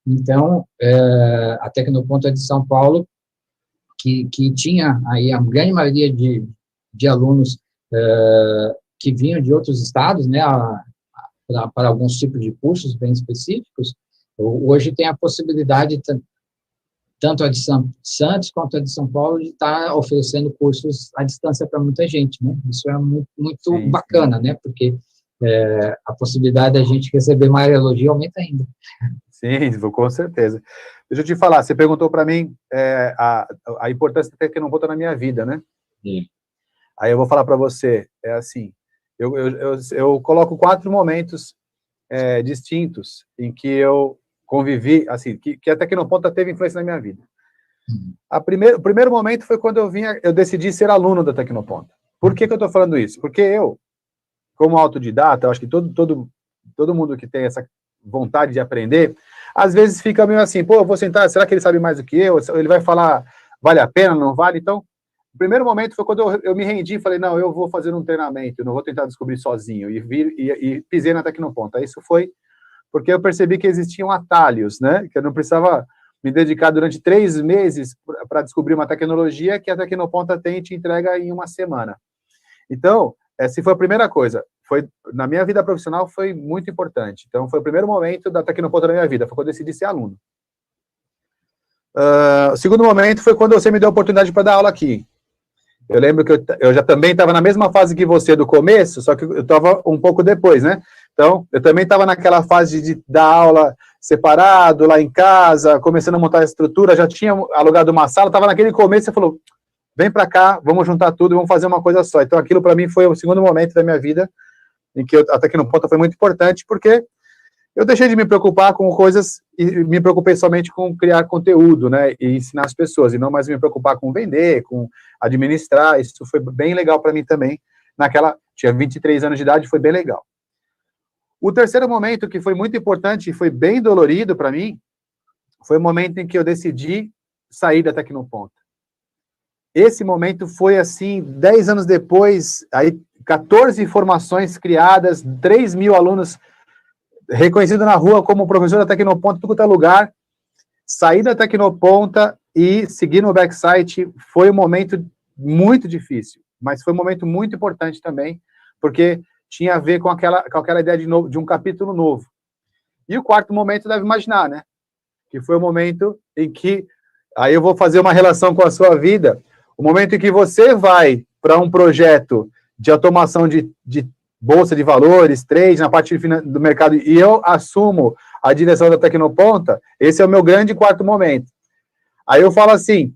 Então, a Tecnoponto de São Paulo, que tinha aí a grande maioria de alunos que vinham de outros estados, né, para alguns tipos de cursos bem específicos, hoje tem a possibilidade, tanto a de Santos quanto a de São Paulo, de estar oferecendo cursos à distância para muita gente, né? Isso é muito bacana, né? Porque a possibilidade da gente receber mais elogio aumenta ainda. Sim, com certeza. Deixa eu te falar, você perguntou para mim a importância da Tecnoponto na minha vida, né? Sim. Aí eu vou falar para você, assim, eu coloco 4 momentos distintos em que eu convivi, assim, que a Tecnoponto teve influência na minha vida. O primeiro momento foi quando eu decidi ser aluno da Tecnoponto. Por que eu estou falando isso? Porque eu, como autodidata, eu acho que todo mundo que tem essa vontade de aprender, às vezes fica meio assim, pô, eu vou sentar, será que ele sabe mais do que eu? Ele vai falar, vale a pena, não vale? Então, o primeiro momento foi quando eu me rendi e falei, não, eu vou fazer um treinamento, eu não vou tentar descobrir sozinho, e pisei na Tecnoponto. Isso foi porque eu percebi que existiam atalhos, né, que eu não precisava me dedicar durante 3 meses para descobrir uma tecnologia que a Tecnoponto tem e te entrega em uma semana. Então, essa foi a primeira coisa. Na minha vida profissional foi muito importante. Então, foi o primeiro momento da Tecnoponto na minha vida, foi quando eu decidi ser aluno. O segundo momento foi quando você me deu a oportunidade para dar aula aqui. Eu lembro que eu já também estava na mesma fase que você do começo, só que eu estava um pouco depois, né? Então, eu também estava naquela fase de dar aula separado, lá em casa, começando a montar a estrutura, já tinha alugado uma sala, estava naquele começo, você falou, vem para cá, vamos juntar tudo e vamos fazer uma coisa só. Então, aquilo para mim foi o segundo momento da minha vida em que a Tecnoponto foi muito importante, porque eu deixei de me preocupar com coisas e me preocupei somente com criar conteúdo, né, e ensinar as pessoas, e não mais me preocupar com vender, com administrar. Isso foi bem legal para mim também. Tinha 23 anos de idade, foi bem legal. O terceiro momento, que foi muito importante e foi bem dolorido para mim, foi o momento em que eu decidi sair da Tecnoponto. Esse momento foi assim, 10 anos depois, aí 14 formações criadas, 3 mil alunos reconhecido na rua como professor da Tecnoponto, tudo quanto é lugar, sair da Tecnoponto e seguir no backsite foi um momento muito difícil, mas foi um momento muito importante também, porque tinha a ver com aquela ideia de um capítulo novo. E o quarto momento deve imaginar, né? Que foi o momento em que, aí eu vou fazer uma relação com a sua vida, o momento em que você vai para um projeto de automação de bolsa de valores, trade, na parte do mercado, e eu assumo a direção da Tecnoponto, esse é o meu grande quarto momento. Aí eu falo assim,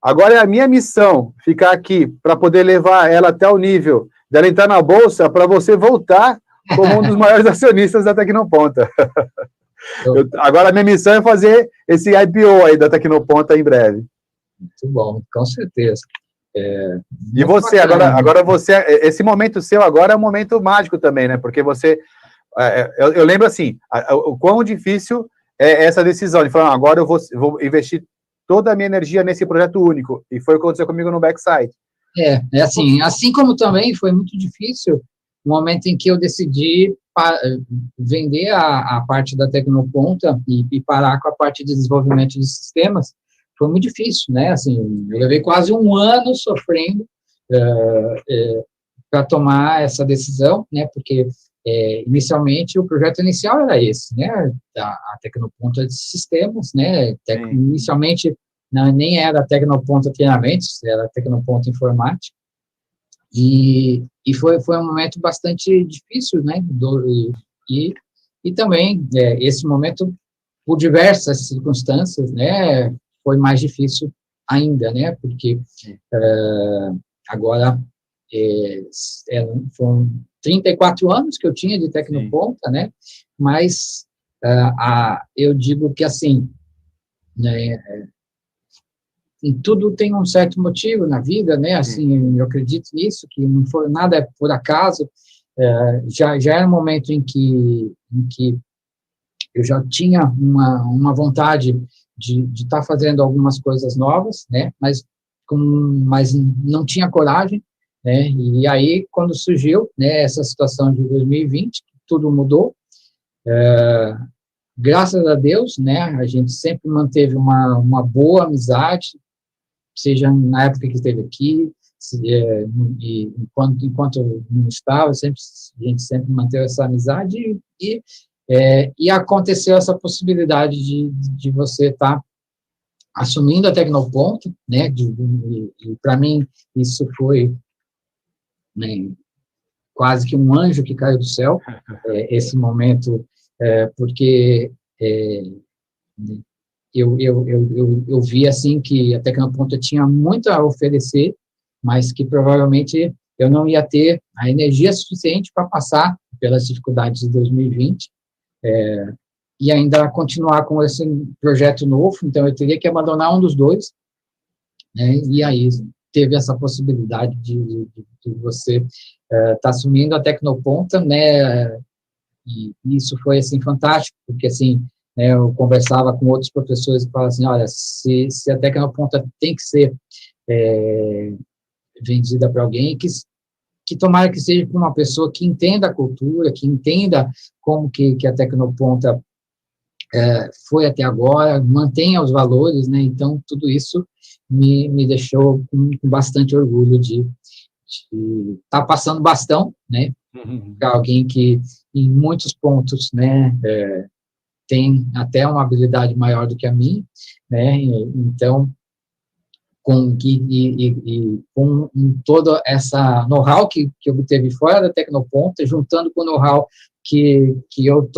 agora é a minha missão ficar aqui para poder levar ela até o nível dela entrar na bolsa para você voltar como um dos maiores acionistas da Tecnoponto. Agora a minha missão é fazer esse IPO aí da Tecnoponto em breve. Muito bom, com certeza. E você, agora você, esse momento seu agora é um momento mágico também, né? Porque você, eu lembro assim, o quão difícil é essa decisão de falar, agora eu vou investir toda a minha energia nesse projeto único. E foi o que aconteceu comigo no backside. Assim como também foi muito difícil o momento em que eu decidi vender a parte da Tecnoponto e parar com a parte de desenvolvimento de sistemas. Foi muito difícil, né? Assim, eu levei quase um ano sofrendo para tomar essa decisão, né? Porque inicialmente o projeto inicial era esse, né? A Tecnoponto de sistemas, né? Inicialmente nem era a Tecnoponto treinamentos, era a Tecnoponto informática. E foi um momento bastante difícil, né? E também, esse momento, por diversas circunstâncias, né, foi mais difícil ainda, né, porque agora foram 34 anos que eu tinha de Tecnoponta, né, mas eu digo que, assim, né, em tudo tem um certo motivo na vida, né, assim, eu acredito nisso, que não foi nada por acaso. Já era um momento em que eu já tinha uma vontade de estar fazendo algumas coisas novas, né, mas não tinha coragem, né, e aí, quando surgiu, né, essa situação de 2020, tudo mudou, graças a Deus, né, a gente sempre manteve uma boa amizade, seja na época que esteve aqui, e enquanto eu não estava, a gente sempre manteve essa amizade, e aconteceu essa possibilidade de você estar assumindo a Tecnoponto, né, e para mim isso foi, né, quase que um anjo que caiu do céu, esse momento, porque eu vi, assim, que a Tecnoponto tinha muito a oferecer, mas que provavelmente eu não ia ter a energia suficiente para passar pelas dificuldades de 2020, e ainda continuar com esse projeto novo, então eu teria que abandonar um dos dois, né, e aí teve essa possibilidade de você estar assumindo a Tecnoponta, né, e isso foi, assim, fantástico, porque, assim, né, eu conversava com outros professores e falava assim, olha, se a Tecnoponta tem que ser vendida para alguém, que tomara que seja para uma pessoa que entenda a cultura, que entenda como que a Tecnoponta foi até agora, mantenha os valores, né, então tudo isso me deixou com bastante orgulho de estar passando bastão, né, para alguém que, em muitos pontos, né, tem até uma habilidade maior do que a minha, né, então, com toda essa know-how que eu obteve fora da Tecnoponta, juntando com o know-how que eu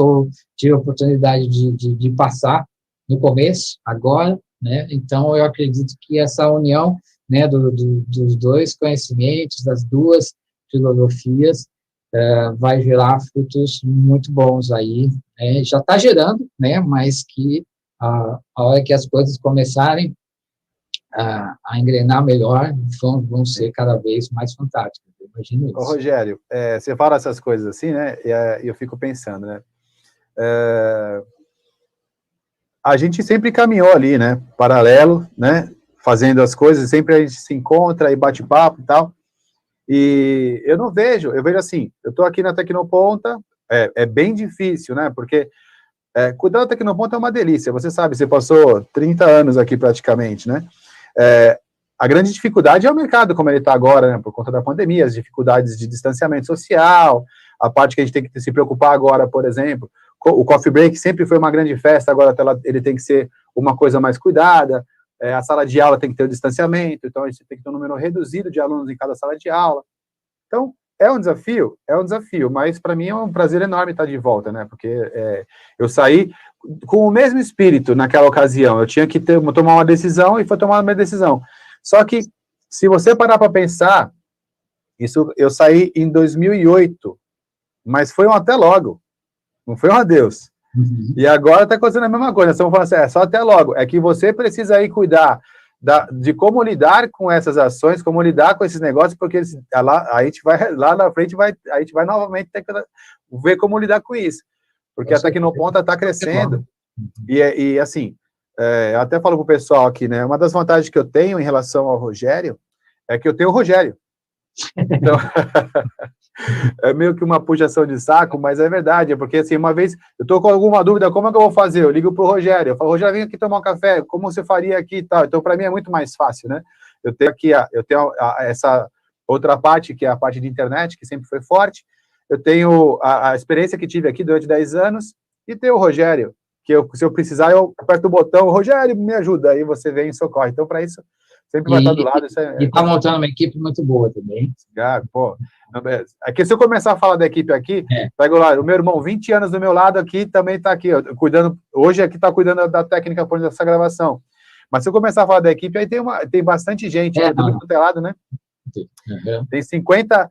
tive a oportunidade de passar no começo, agora, né, então eu acredito que essa união, né, dos dois conhecimentos, das duas filosofias, vai gerar frutos muito bons aí, já está gerando, né, mas que a hora que as coisas começarem a engrenar melhor, vão ser cada vez mais fantásticas, eu imagino isso. Ô, Rogério, você fala essas coisas assim, né, e eu fico pensando, né, a gente sempre caminhou ali, né, paralelo, né, fazendo as coisas, sempre a gente se encontra e bate papo e tal, e eu vejo assim, eu tô aqui na Tecnoponta, é bem difícil, né, porque cuidar da Tecnoponta é uma delícia, você sabe, você passou 30 anos aqui praticamente, né, a grande dificuldade é o mercado como ele está agora, né, por conta da pandemia, as dificuldades de distanciamento social, a parte que a gente tem que se preocupar agora, por exemplo, o coffee break sempre foi uma grande festa, agora ele tem que ser uma coisa mais cuidada, a sala de aula tem que ter o distanciamento, então a gente tem que ter um número reduzido de alunos em cada sala de aula. Então, é um desafio, mas para mim é um prazer enorme estar de volta, né, porque eu saí com o mesmo espírito naquela ocasião, eu tinha que tomar uma decisão e foi tomar uma decisão. Só que, se você parar para pensar, eu saí em 2008, mas foi um até logo, não foi um adeus. Uhum. E agora está acontecendo a mesma coisa, estamos falando assim, só até logo, é que você precisa aí cuidar de como lidar com essas ações, como lidar com esses negócios, porque a gente vai, lá na frente, a gente vai novamente ter que ver como lidar com isso, porque a Tecnoponta está crescendo, e assim, eu até falo para o pessoal aqui, né, uma das vantagens que eu tenho em relação ao Rogério, é que eu tenho o Rogério, então, é meio que uma puxação de saco, mas é verdade, porque assim, uma vez, eu tô com alguma dúvida, como é que eu vou fazer? Eu ligo pro Rogério, eu falo, Rogério, vem aqui tomar um café, como você faria aqui e tal? Então, para mim é muito mais fácil, né? Eu tenho aqui, essa outra parte, que é a parte de internet, que sempre foi forte, eu tenho a experiência que tive aqui durante 10 anos, e tenho o Rogério, que se eu precisar, eu aperto o botão, Rogério, me ajuda, aí você vem e socorre. Então, para isso, sempre vai estar do lado. E está montando uma equipe muito boa também. Pô, Aqui, se eu começar a falar da equipe aqui, pego lá, o meu irmão, 20 anos do meu lado aqui, também está aqui, ó, cuidando, hoje aqui está cuidando da técnica por dessa gravação. Mas se eu começar a falar da equipe, aí tem bastante gente, tudo quanto é lado, né? Tem 50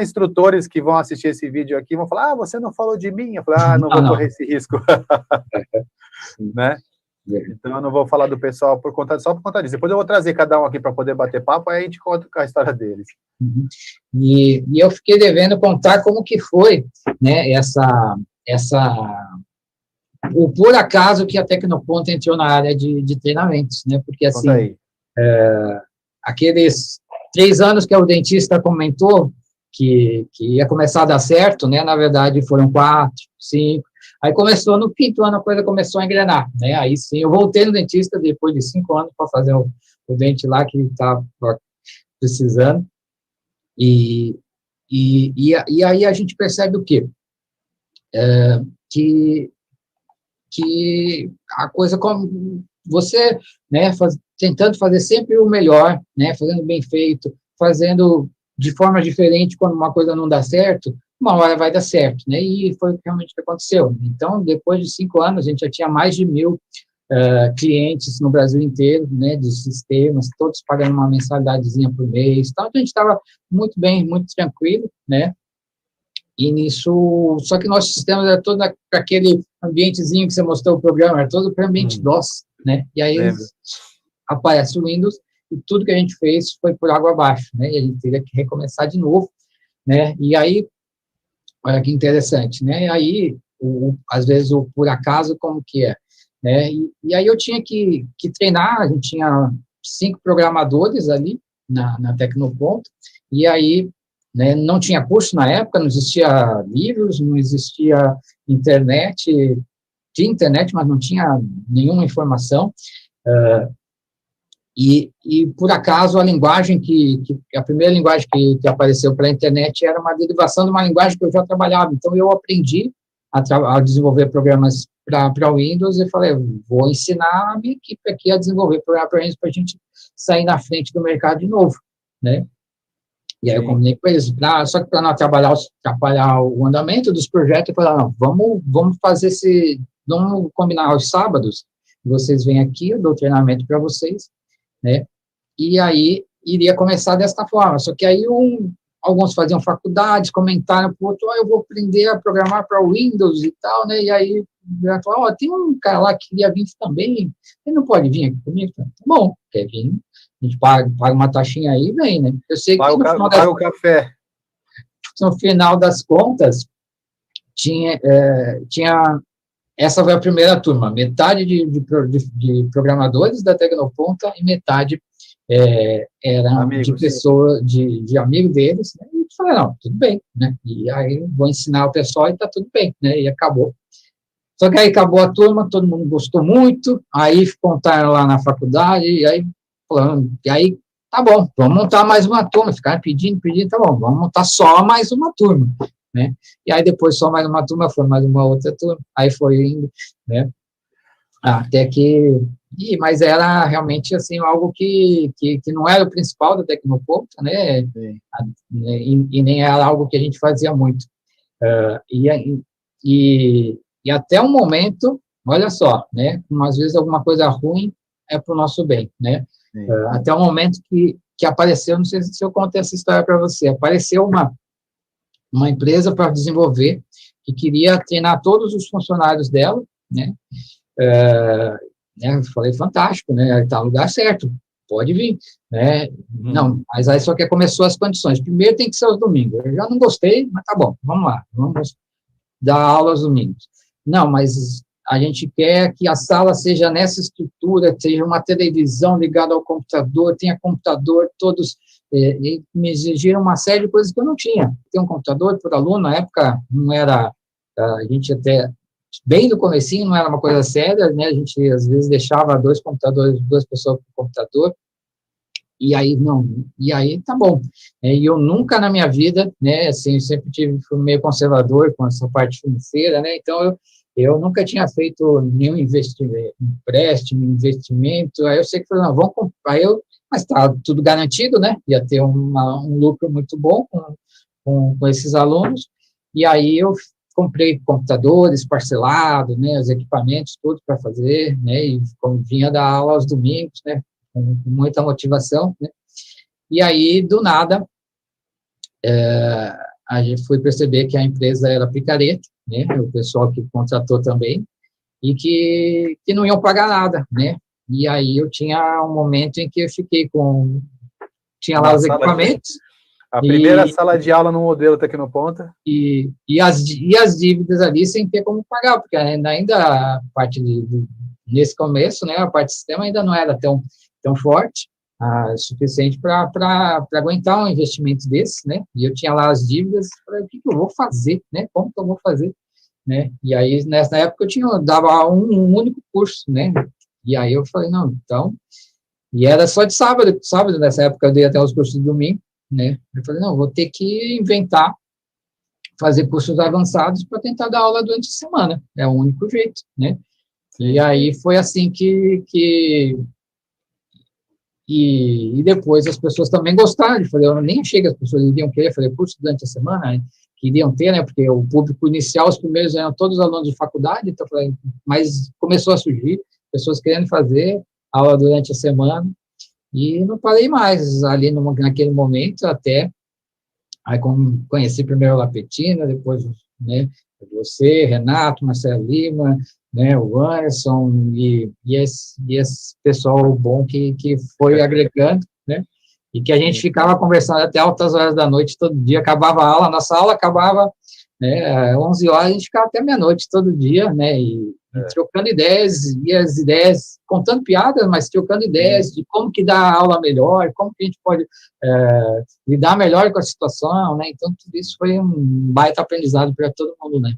instrutores que vão assistir esse vídeo aqui, vão falar, você não falou de mim? Eu falo, não vou correr esse risco. Né? Então, eu não vou falar do pessoal só por conta disso. Depois eu vou trazer cada um aqui para poder bater papo, aí a gente conta a história deles. E eu fiquei devendo contar como que foi, né, o por acaso que a Tecnoponto entrou na área de treinamentos, né, porque assim, aqueles 3 anos que o dentista comentou que ia começar a dar certo, né, na verdade foram 4, 5, aí começou no 5º ano, a coisa começou a engrenar, né, aí sim, eu voltei no dentista depois de 5 anos para fazer o dente lá que estava precisando, e aí a gente percebe o quê? Que a coisa como você, né, tentando fazer sempre o melhor, né, fazendo bem feito, fazendo de forma diferente quando uma coisa não dá certo, uma hora vai dar certo, né, e foi realmente o que aconteceu. Então, depois de 5 anos, a gente já tinha mais de 1.000 clientes no Brasil inteiro, né, de sistemas, todos pagando uma mensalidadezinha por mês, então a gente estava muito bem, muito tranquilo, né, e nisso, só que nosso sistema era todo aquele ambientezinho que você mostrou o programa, era todo para ambiente DOS, né, e aí aparece o Windows, e tudo que a gente fez foi por água abaixo, né, e a gente teve que recomeçar de novo, né, e aí, olha que interessante, né, e aí, às vezes, o por acaso, como que é, né, e aí eu tinha que treinar, a gente tinha 5 programadores ali na Tecnoponto, e aí, né, não tinha curso na época, não existia livros, não existia internet, tinha internet, mas não tinha nenhuma informação, e por acaso a linguagem a primeira linguagem que apareceu pela internet era uma derivação de uma linguagem que eu já trabalhava, então eu aprendi a desenvolver programas para Windows e falei, vou ensinar a minha equipe aqui a desenvolver programas para Windows para a gente sair na frente do mercado de novo, né? E aí eu combinei com eles, só que para não atrapalhar o andamento dos projetos, eu falei, não, vamos fazer vamos combinar aos sábados, vocês vêm aqui, eu dou treinamento para vocês, né, e aí iria começar desta forma, só que aí alguns faziam faculdades, comentaram para o outro, eu vou aprender a programar para Windows e tal, né, e aí falaram, tem um cara lá que queria vir também, ele não pode vir aqui comigo? Tá bom, quer vir? A gente paga uma taxinha aí e vem, né? Eu sei que paga o café. No final das contas, tinha essa foi a primeira turma, metade de programadores da Tecnoponto e metade era de pessoa, de amigo deles, né? E eu falei, não, tudo bem, né? E aí vou ensinar o pessoal e tá tudo bem, né? E acabou. Só que aí acabou a turma, todo mundo gostou muito, aí contaram lá na faculdade, e aí, tá bom, vamos montar mais uma turma, ficaram pedindo, tá bom, vamos montar só mais uma turma, né, e aí depois só mais uma turma, foi mais uma outra turma, aí foi indo, né, até que, mas era realmente, assim, algo que não era o principal da Tecnoponto, né, e nem era algo que a gente fazia muito, e até o momento, olha só, né, às vezes alguma coisa ruim é para o nosso bem, né, até o momento que apareceu, não sei se eu contei essa história para você, apareceu uma empresa para desenvolver, que queria treinar todos os funcionários dela, né, eu falei, fantástico, né, está no lugar certo, pode vir, né, não, mas aí só que começou as condições, primeiro tem que ser aos domingos, eu já não gostei, mas tá bom, vamos lá, vamos dar aula aos domingos, não, mas a gente quer que a sala seja nessa estrutura, seja uma televisão ligada ao computador, tenha computador, todos me exigiram uma série de coisas que eu não tinha. Tem um computador por aluno, na época não era, a gente até, bem no comecinho, não era uma coisa séria, né, a gente às vezes deixava 2 computadores, 2 pessoas por computador, e aí tá bom. E eu nunca na minha vida, né, assim, fui meio conservador com essa parte financeira, né, então eu nunca tinha feito nenhum empréstimo, investimento, aí eu sei que falei, não, vamos comprar, mas está tudo garantido, né, ia ter um lucro muito bom com com esses alunos, e aí eu comprei computadores parcelados, né, os equipamentos, tudo para fazer, né, e como vinha dar aula aos domingos, né, com muita motivação, né, e aí, do nada, a gente foi perceber que a empresa era picareta, né, o pessoal que contratou também, e que não iam pagar nada, né, e aí eu tinha um momento em que eu fiquei tinha lá os equipamentos. A primeira sala de aula no modelo Tecnoponta. E as dívidas ali sem ter como pagar, porque ainda a parte nesse começo, né, a parte do sistema ainda não era tão forte, suficiente para aguentar um investimento desse, né, e eu tinha lá as dívidas, falei, o que eu vou fazer, né, como que eu vou fazer, né, e aí nessa época eu dava um único curso, né, e aí eu falei, não, então, e era só de sábado nessa época eu dei até os cursos de domingo, né, eu falei, não, vou ter que inventar, fazer cursos avançados para tentar dar aula durante a semana, é o único jeito, né, e aí foi assim e depois as pessoas também gostaram, eu nem achei que as pessoas iriam querer fazer curso durante a semana, né, queriam ter, né, porque o público inicial, os primeiros eram todos alunos de faculdade, então, mas começou a surgir pessoas querendo fazer aula durante a semana, e não parei mais ali naquele momento, até aí conheci primeiro a Lapetina, depois, né, você, Renato, Marcelo Lima, né, o Anderson, e esse pessoal bom que foi agregando, né, e que a gente ficava conversando até altas horas da noite, todo dia, acabava a aula, nossa aula acabava, né, 11 horas, a gente ficava até meia-noite todo dia, né, e trocando ideias, e as ideias, contando piadas, mas trocando ideias de como que dá a aula melhor, como que a gente pode lidar melhor com a situação, né, então tudo isso foi um baita aprendizado para todo mundo, né.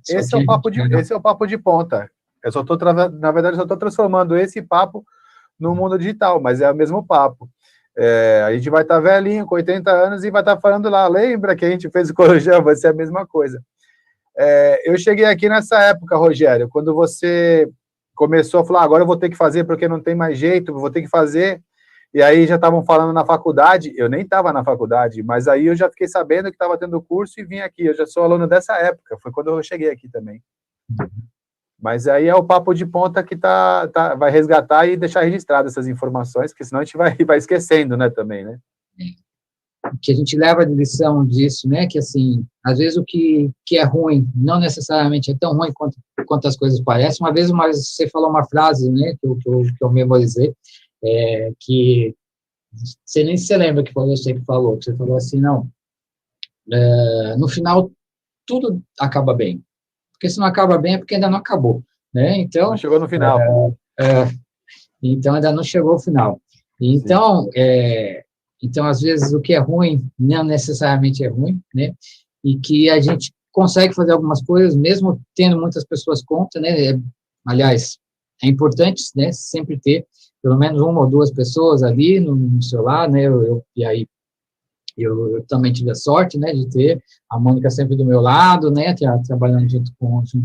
Esse é o papo de ponta, na verdade, eu só estou transformando esse papo no mundo digital, mas é o mesmo papo. A gente vai estar velhinho, com 80 anos, e vai estar falando lá, lembra que a gente fez o Corujão? Vai ser a mesma coisa. Eu cheguei aqui nessa época, Rogério, quando você começou a falar, agora eu vou ter que fazer porque não tem mais jeito, vou ter que fazer, e aí já estavam falando na faculdade, eu nem estava na faculdade, mas aí eu já fiquei sabendo que estava tendo curso e vim aqui, eu já sou aluno dessa época, foi quando eu cheguei aqui também. Mas aí é o papo de ponta que vai resgatar e deixar registrado essas informações, porque senão a gente vai esquecendo, né, também, né? O que a gente leva de lição disso, né, que assim, às vezes o que é ruim não necessariamente é tão ruim quanto as coisas parecem. Uma vez você falou uma frase, né, que eu memorizei, que você nem se lembra que foi você que falou, que você falou assim, não, no final tudo acaba bem, porque se não acaba bem é porque ainda não acabou, né, então... Não chegou no final. Então ainda não chegou ao final. Então, então, às vezes, o que é ruim não necessariamente é ruim, né? E que a gente consegue fazer algumas coisas, mesmo tendo muitas pessoas contra, né? Aliás, é importante, né? Sempre ter pelo menos uma ou duas pessoas ali no seu lado, né? E aí, eu também tive a sorte, né? De ter a Mônica sempre do meu lado, né? Trabalhando junto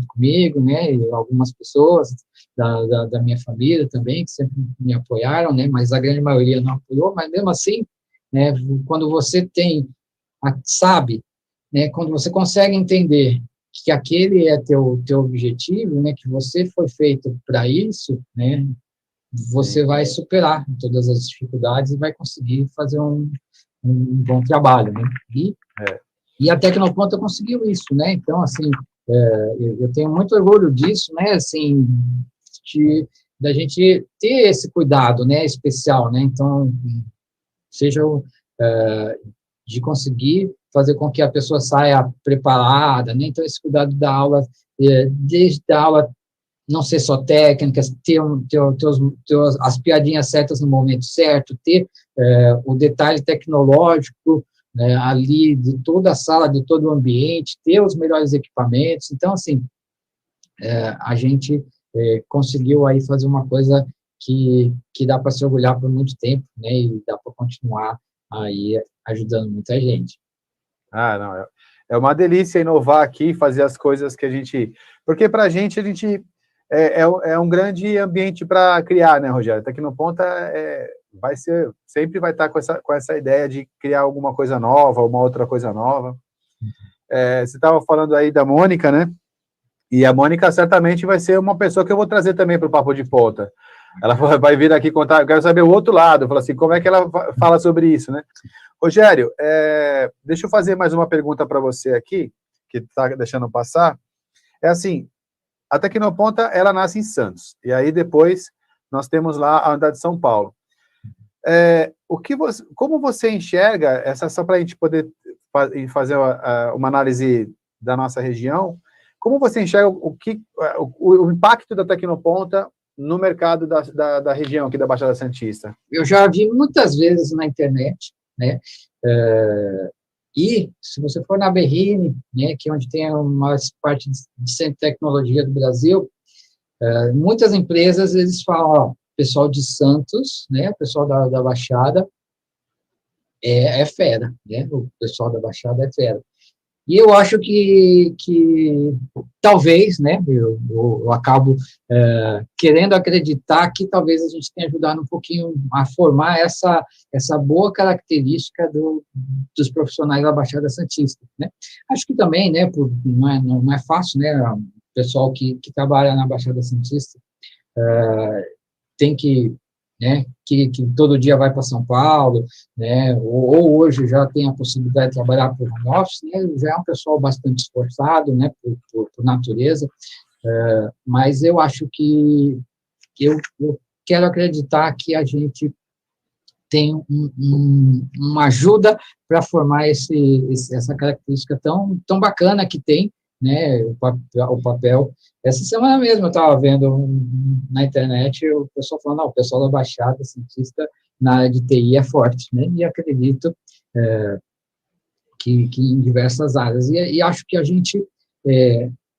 comigo, né? E algumas pessoas da minha família também, que sempre me apoiaram, né? Mas a grande maioria não apoiou, mas mesmo assim, né, quando você sabe, né, quando você consegue entender que aquele é teu objetivo, né, que você foi feito para isso, né, você vai superar todas as dificuldades e vai conseguir fazer um bom trabalho, né, e a Tecnoponta conseguiu isso, né, então, assim, eu tenho muito orgulho disso, né, assim, da gente ter esse cuidado, né, especial, né, então, seja de conseguir fazer com que a pessoa saia preparada, né? Então, esse cuidado da aula, desde a aula não ser só técnicas, ter as piadinhas certas no momento certo, ter o detalhe tecnológico ali de toda a sala, de todo o ambiente, ter os melhores equipamentos. Então, assim, a gente conseguiu aí fazer uma coisa que dá para se orgulhar por muito tempo, né, e dá para continuar aí ajudando muita gente. Não, é uma delícia inovar aqui, fazer as coisas que a gente... Porque para a gente é um grande ambiente para criar, né, Rogério? Tecnoponta sempre vai estar com essa ideia de criar alguma coisa nova, uma outra coisa nova. Você estava falando aí da Mônica, né? E a Mônica certamente vai ser uma pessoa que eu vou trazer também para o Papo de Ponta. Ela vai vir aqui contar, eu quero saber o outro lado, falar assim, como é que ela fala sobre isso, né? Rogério, deixa eu fazer mais uma pergunta para você aqui, que está deixando passar. É assim, a Tecnoponta, ela nasce em Santos, e aí depois nós temos lá a unidade de São Paulo. Como você enxerga, só para a gente poder fazer uma análise da nossa região, como você enxerga o impacto da Tecnoponta no mercado da região aqui da Baixada Santista? Eu já vi muitas vezes na internet, né, e se você for na Berrine, né, que é onde tem uma parte de centro de tecnologia do Brasil, muitas empresas, eles falam, ó, pessoal de Santos, né, pessoal da Baixada é fera, né, o pessoal da Baixada é fera. E eu acho que talvez, né, eu acabo querendo acreditar que talvez a gente tenha ajudado um pouquinho a formar essa boa característica dos profissionais da Baixada Santista, né. Acho que também, né, não é fácil, né, o pessoal que trabalha na Baixada Santista tem que, né, que todo dia vai para São Paulo, né, ou hoje já tem a possibilidade de trabalhar por home office, né, já é um pessoal bastante esforçado, né, por natureza, mas eu acho que eu quero acreditar que a gente tem uma ajuda para formar essa característica tão bacana que tem, né, o papel. Essa semana mesmo eu estava vendo na internet o pessoal falando, o pessoal da Baixada Santista na área de TI é forte, né, e acredito que em diversas áreas, e acho que a gente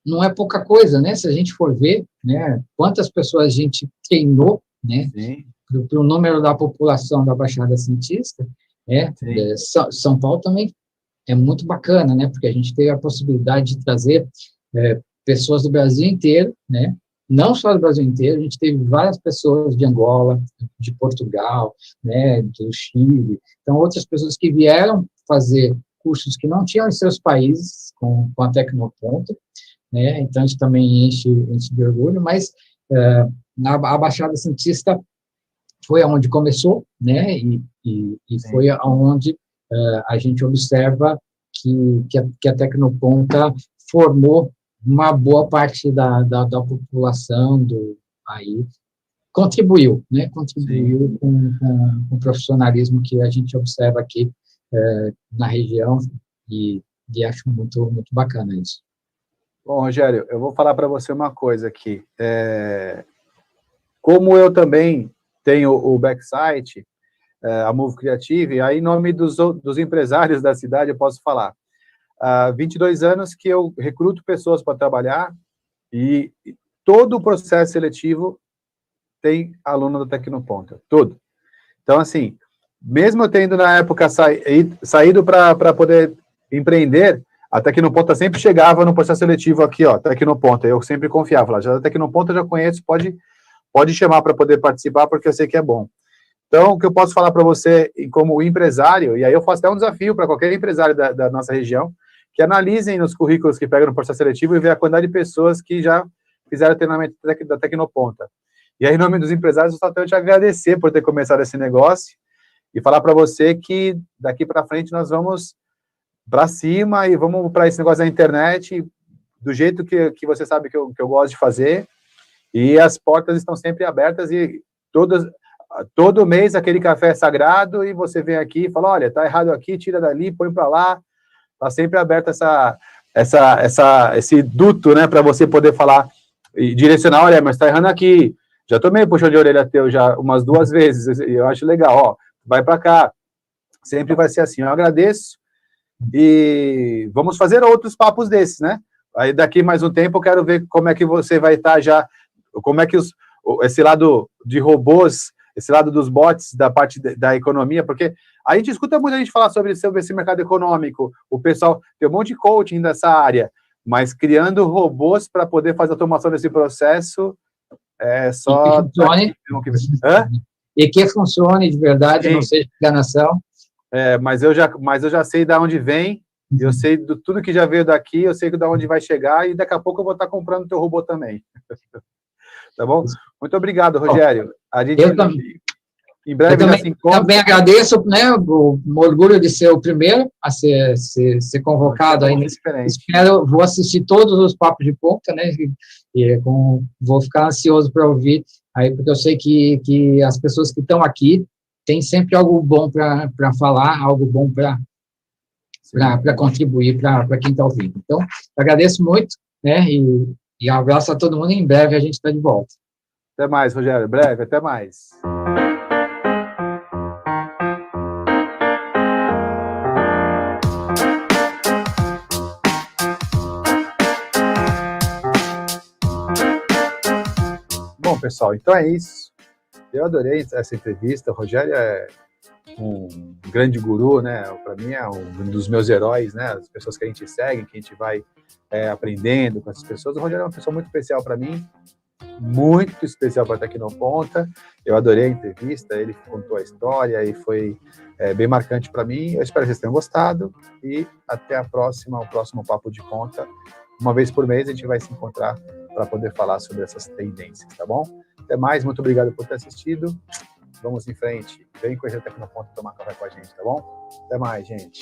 não é pouca coisa, né, se a gente for ver, né, quantas pessoas a gente treinou, né, para o número da população da Baixada Santista, São Paulo também é muito bacana, né, porque a gente teve a possibilidade de trazer pessoas do Brasil inteiro, né, não só do Brasil inteiro, a gente teve várias pessoas de Angola, de Portugal, né, do Chile, então outras pessoas que vieram fazer cursos que não tinham em seus países, com a Tecnoponta, né, então isso também enche de orgulho, mas a Baixada Santista foi aonde começou, né, e foi aonde a gente observa que a Tecnoponta formou uma boa parte da população aí, contribuiu, né, com o profissionalismo que a gente observa aqui na região, e acho muito, muito bacana isso. Bom, Rogério, eu vou falar para você uma coisa aqui. Como eu também tenho o backsite, a Move Creative, aí em nome dos empresários da cidade eu posso falar. Há 22 anos que eu recruto pessoas para trabalhar e todo o processo seletivo tem aluno da Tecnoponta, tudo. Então, assim, mesmo eu tendo na época saído para poder empreender, a Tecnoponta sempre chegava no processo seletivo aqui, ó, Tecnoponta, eu sempre confiava, já da Tecnoponta eu já conheço, pode chamar para poder participar, porque eu sei que é bom. Então, o que eu posso falar para você, como empresário, e aí eu faço até um desafio para qualquer empresário da nossa região, que analisem nos currículos que pegam no processo seletivo e ver a quantidade de pessoas que já fizeram treinamento da Tecnoponta. E aí, em nome dos empresários, eu só tenho te agradecer por ter começado esse negócio e falar para você que daqui para frente nós vamos para cima e vamos para esse negócio da internet do jeito que você sabe que eu gosto de fazer, e as portas estão sempre abertas, e todo mês aquele café é sagrado, e você vem aqui e fala, olha, tá errado aqui, tira dali, põe para lá, tá sempre aberto esse duto, né, para você poder falar e direcionar, olha, mas tá errando aqui, já tomei puxão de orelha teu já umas 2 vezes, e eu acho legal, ó, vai para cá, sempre vai ser assim, eu agradeço, e vamos fazer outros papos desses, né, aí daqui mais um tempo eu quero ver como é que você vai estar já, como é que esse lado de robôs, esse lado dos bots, da parte da economia, porque a gente escuta muita gente falar sobre esse mercado econômico, o pessoal tem um monte de coaching dessa área, mas criando robôs para poder fazer a automação desse processo, é só... e que funcione de verdade, Sim. não seja enganação. Mas eu já sei de onde vem, eu sei de tudo que já veio daqui, eu sei de onde vai chegar, e daqui a pouco eu vou estar comprando o teu robô também. Tá bom? Muito obrigado, Rogério. A gente, em breve, já se encontra. Também agradeço, né, o orgulho de ser o primeiro a ser convocado aí. Vou assistir todos os papos de ponta, né, vou ficar ansioso para ouvir, aí, porque eu sei que as pessoas que estão aqui têm sempre algo bom para falar, algo bom para contribuir para quem está ouvindo. Então, agradeço muito, né, e um abraço a todo mundo, e em breve a gente está de volta. Até mais, Rogério, breve, até mais. Bom, pessoal, então é isso. Eu adorei essa entrevista. O Rogério é um grande guru, né? Para mim é um dos meus heróis, né? As pessoas que a gente segue, que a gente vai aprendendo com essas pessoas. O Rogério é uma pessoa muito especial para mim, muito especial para Tecnoponta. Eu adorei a entrevista, ele contou a história e foi bem marcante para mim. Eu espero que vocês tenham gostado e até o próximo Papo de Ponta. Uma vez por mês a gente vai se encontrar para poder falar sobre essas tendências, tá bom? Até mais, muito obrigado por ter assistido. Vamos em frente. Vem conhecer a Tecnoponta e tomar café com a gente, tá bom? Até mais, gente.